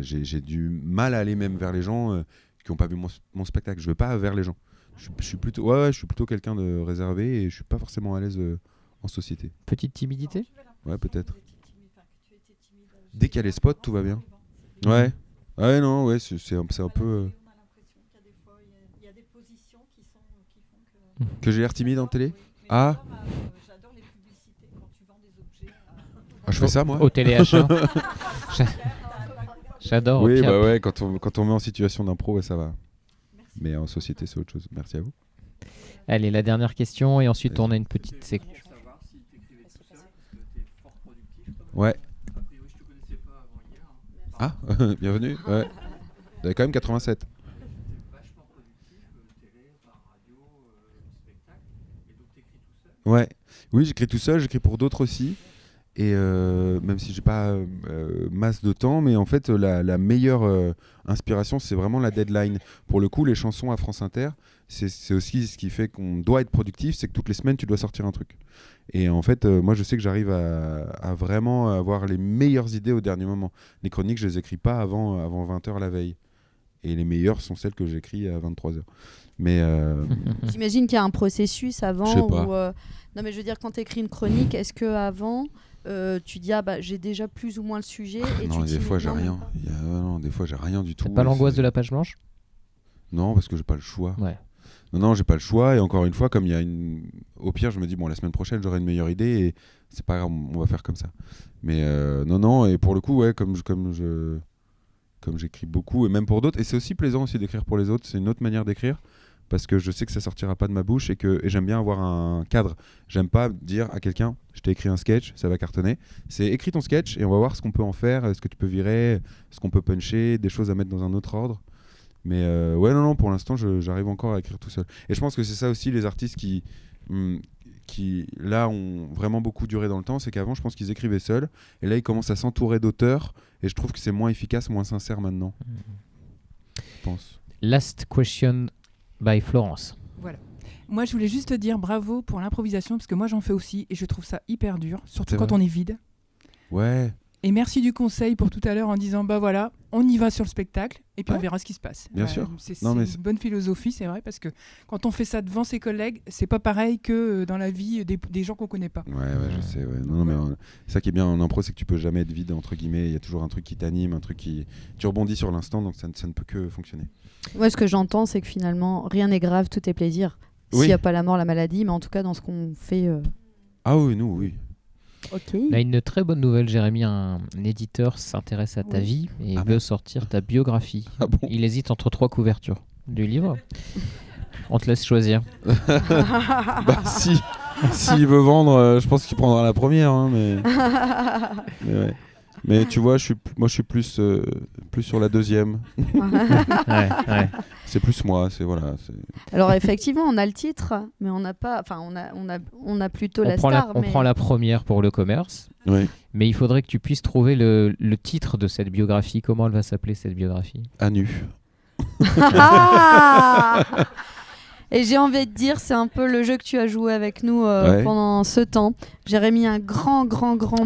J'ai du mal à aller même vers les gens qui n'ont pas vu mon spectacle. Je ne vais pas vers les gens. Je suis plutôt quelqu'un de réservé et je ne suis pas forcément à l'aise en société. Petite timidité ? Ouais, peut-être. Dès qu'il y a les spots, tout va bien. Ouais. Ouais, non, ouais, c'est un peu... Que j'ai l'air timide en télé ? Ah. J'adore les publicités quand tu vends des objets. Je fais ça, moi. Au téléachat. J'adore. Oui, Puis bah ouais, quand on met en situation d'impro, ouais, ça va. Mais en société, c'est autre chose. Merci à vous. Allez, la dernière question et ensuite on a une petite séquence. Ouais. Ah, bienvenue. Ouais. Vous avez quand même 87. Ouais. Oui, j'écris tout seul, j'écris pour d'autres aussi. Et même si j'ai pas masse de temps, mais en fait la meilleure inspiration, c'est vraiment la deadline. Pour le coup, les chansons à France Inter, c'est aussi ce qui fait qu'on doit être productif, c'est que toutes les semaines tu dois sortir un truc. Et en fait, moi je sais que j'arrive à vraiment avoir les meilleures idées au dernier moment. Les chroniques, je les écris pas avant 20h la veille. Et les meilleures sont celles que j'écris à 23h. Mais J'imagine qu'il y a un processus avant. Je sais pas. Où, non, mais je veux dire, quand tu écris une chronique, est-ce que avant tu dis j'ai déjà plus ou moins le sujet et non, tu des fois j'ai non, rien. Non, des fois j'ai rien du tout. T'as pas l'angoisse de la page blanche ? Non, parce que j'ai pas le choix. Ouais. Non, j'ai pas le choix. Et encore une fois, comme il y a au pire, je me dis bon, la semaine prochaine j'aurai une meilleure idée et c'est pas grave, on va faire comme ça. Mais non. Et pour le coup, ouais, comme j'écris beaucoup et même pour d'autres, et c'est aussi plaisant aussi d'écrire pour les autres. C'est une autre manière d'écrire. Parce que je sais que ça sortira pas de ma bouche et j'aime bien avoir un cadre. J'aime pas dire à quelqu'un, je t'ai écrit un sketch, ça va cartonner. C'est écris ton sketch et on va voir ce qu'on peut en faire, ce que tu peux virer, ce qu'on peut puncher, des choses à mettre dans un autre ordre. Mais ouais, non, pour l'instant, j'arrive encore à écrire tout seul. Et je pense que c'est ça aussi les artistes qui là ont vraiment beaucoup duré dans le temps, c'est qu'avant, je pense qu'ils écrivaient seuls et là, ils commencent à s'entourer d'auteurs et je trouve que c'est moins efficace, moins sincère maintenant. Je pense. Last question by Florence. Voilà. Moi, je voulais juste te dire bravo pour l'improvisation, parce que moi, j'en fais aussi, et je trouve ça hyper dur, surtout quand on est vide. Ouais. Et merci du conseil pour tout à l'heure en disant, bah voilà, on y va sur le spectacle, et puis on verra ce qui se passe. Bien sûr. C'est une bonne philosophie, c'est vrai, parce que quand on fait ça devant ses collègues, c'est pas pareil que dans la vie des gens qu'on connaît pas. Ouais, je sais. Ouais. Non, mais ça qui est bien en impro, c'est que tu peux jamais être vide, entre guillemets. Il y a toujours un truc qui t'anime, un truc qui... Tu rebondis sur l'instant, donc ça ne peut que fonctionner. Ouais, ce que j'entends, c'est que finalement, rien n'est grave, tout est plaisir. S'il n'y a pas la mort, la maladie, mais en tout cas, dans ce qu'on fait... Ah oui, nous, oui. Ok. On a une très bonne nouvelle, Jérémy. Un éditeur s'intéresse à ta vie et veut sortir ta biographie. Ah bon ? Il hésite entre 3 couvertures du livre. On te laisse choisir. Bah s'il veut vendre, je pense qu'il prendra la première, hein, mais ouais. Mais tu vois, je suis plus sur la deuxième. Ouais. C'est plus moi, voilà. Alors effectivement, on a le titre, mais on n'a pas. Enfin, on a plutôt la star. On prend la première pour le commerce. Oui. Mais il faudrait que tu puisses trouver le titre de cette biographie. Comment elle va s'appeler cette biographie ? À nu. Et j'ai envie de dire, c'est un peu le jeu que tu as joué avec nous pendant ce temps. Jérémy, un grand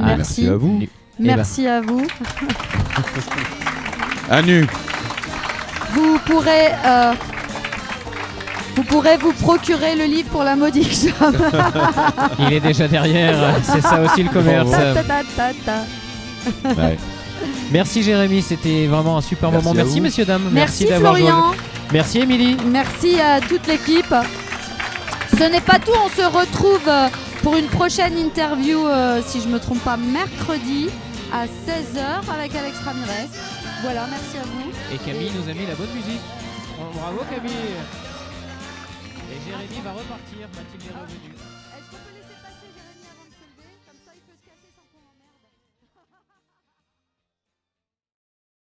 merci. Merci à vous. Merci à vous. À nu. Vous pourrez vous procurer le livre pour la modique somme. Il est déjà derrière, c'est ça aussi le commerce. Ouais. Merci Jérémy, c'était vraiment un super moment. Merci messieurs, dames. Merci d'avoir Florian. joué. Merci Émilie. Merci à toute l'équipe. Ce n'est pas tout, on se retrouve pour une prochaine interview, si je ne me trompe pas, mercredi à 16h avec Alex Ramirez. Voilà, merci à vous. Et Camille nous a mis la bonne musique. Bravo Camille. Et Jérémy va repartir, Mathilde est revenue.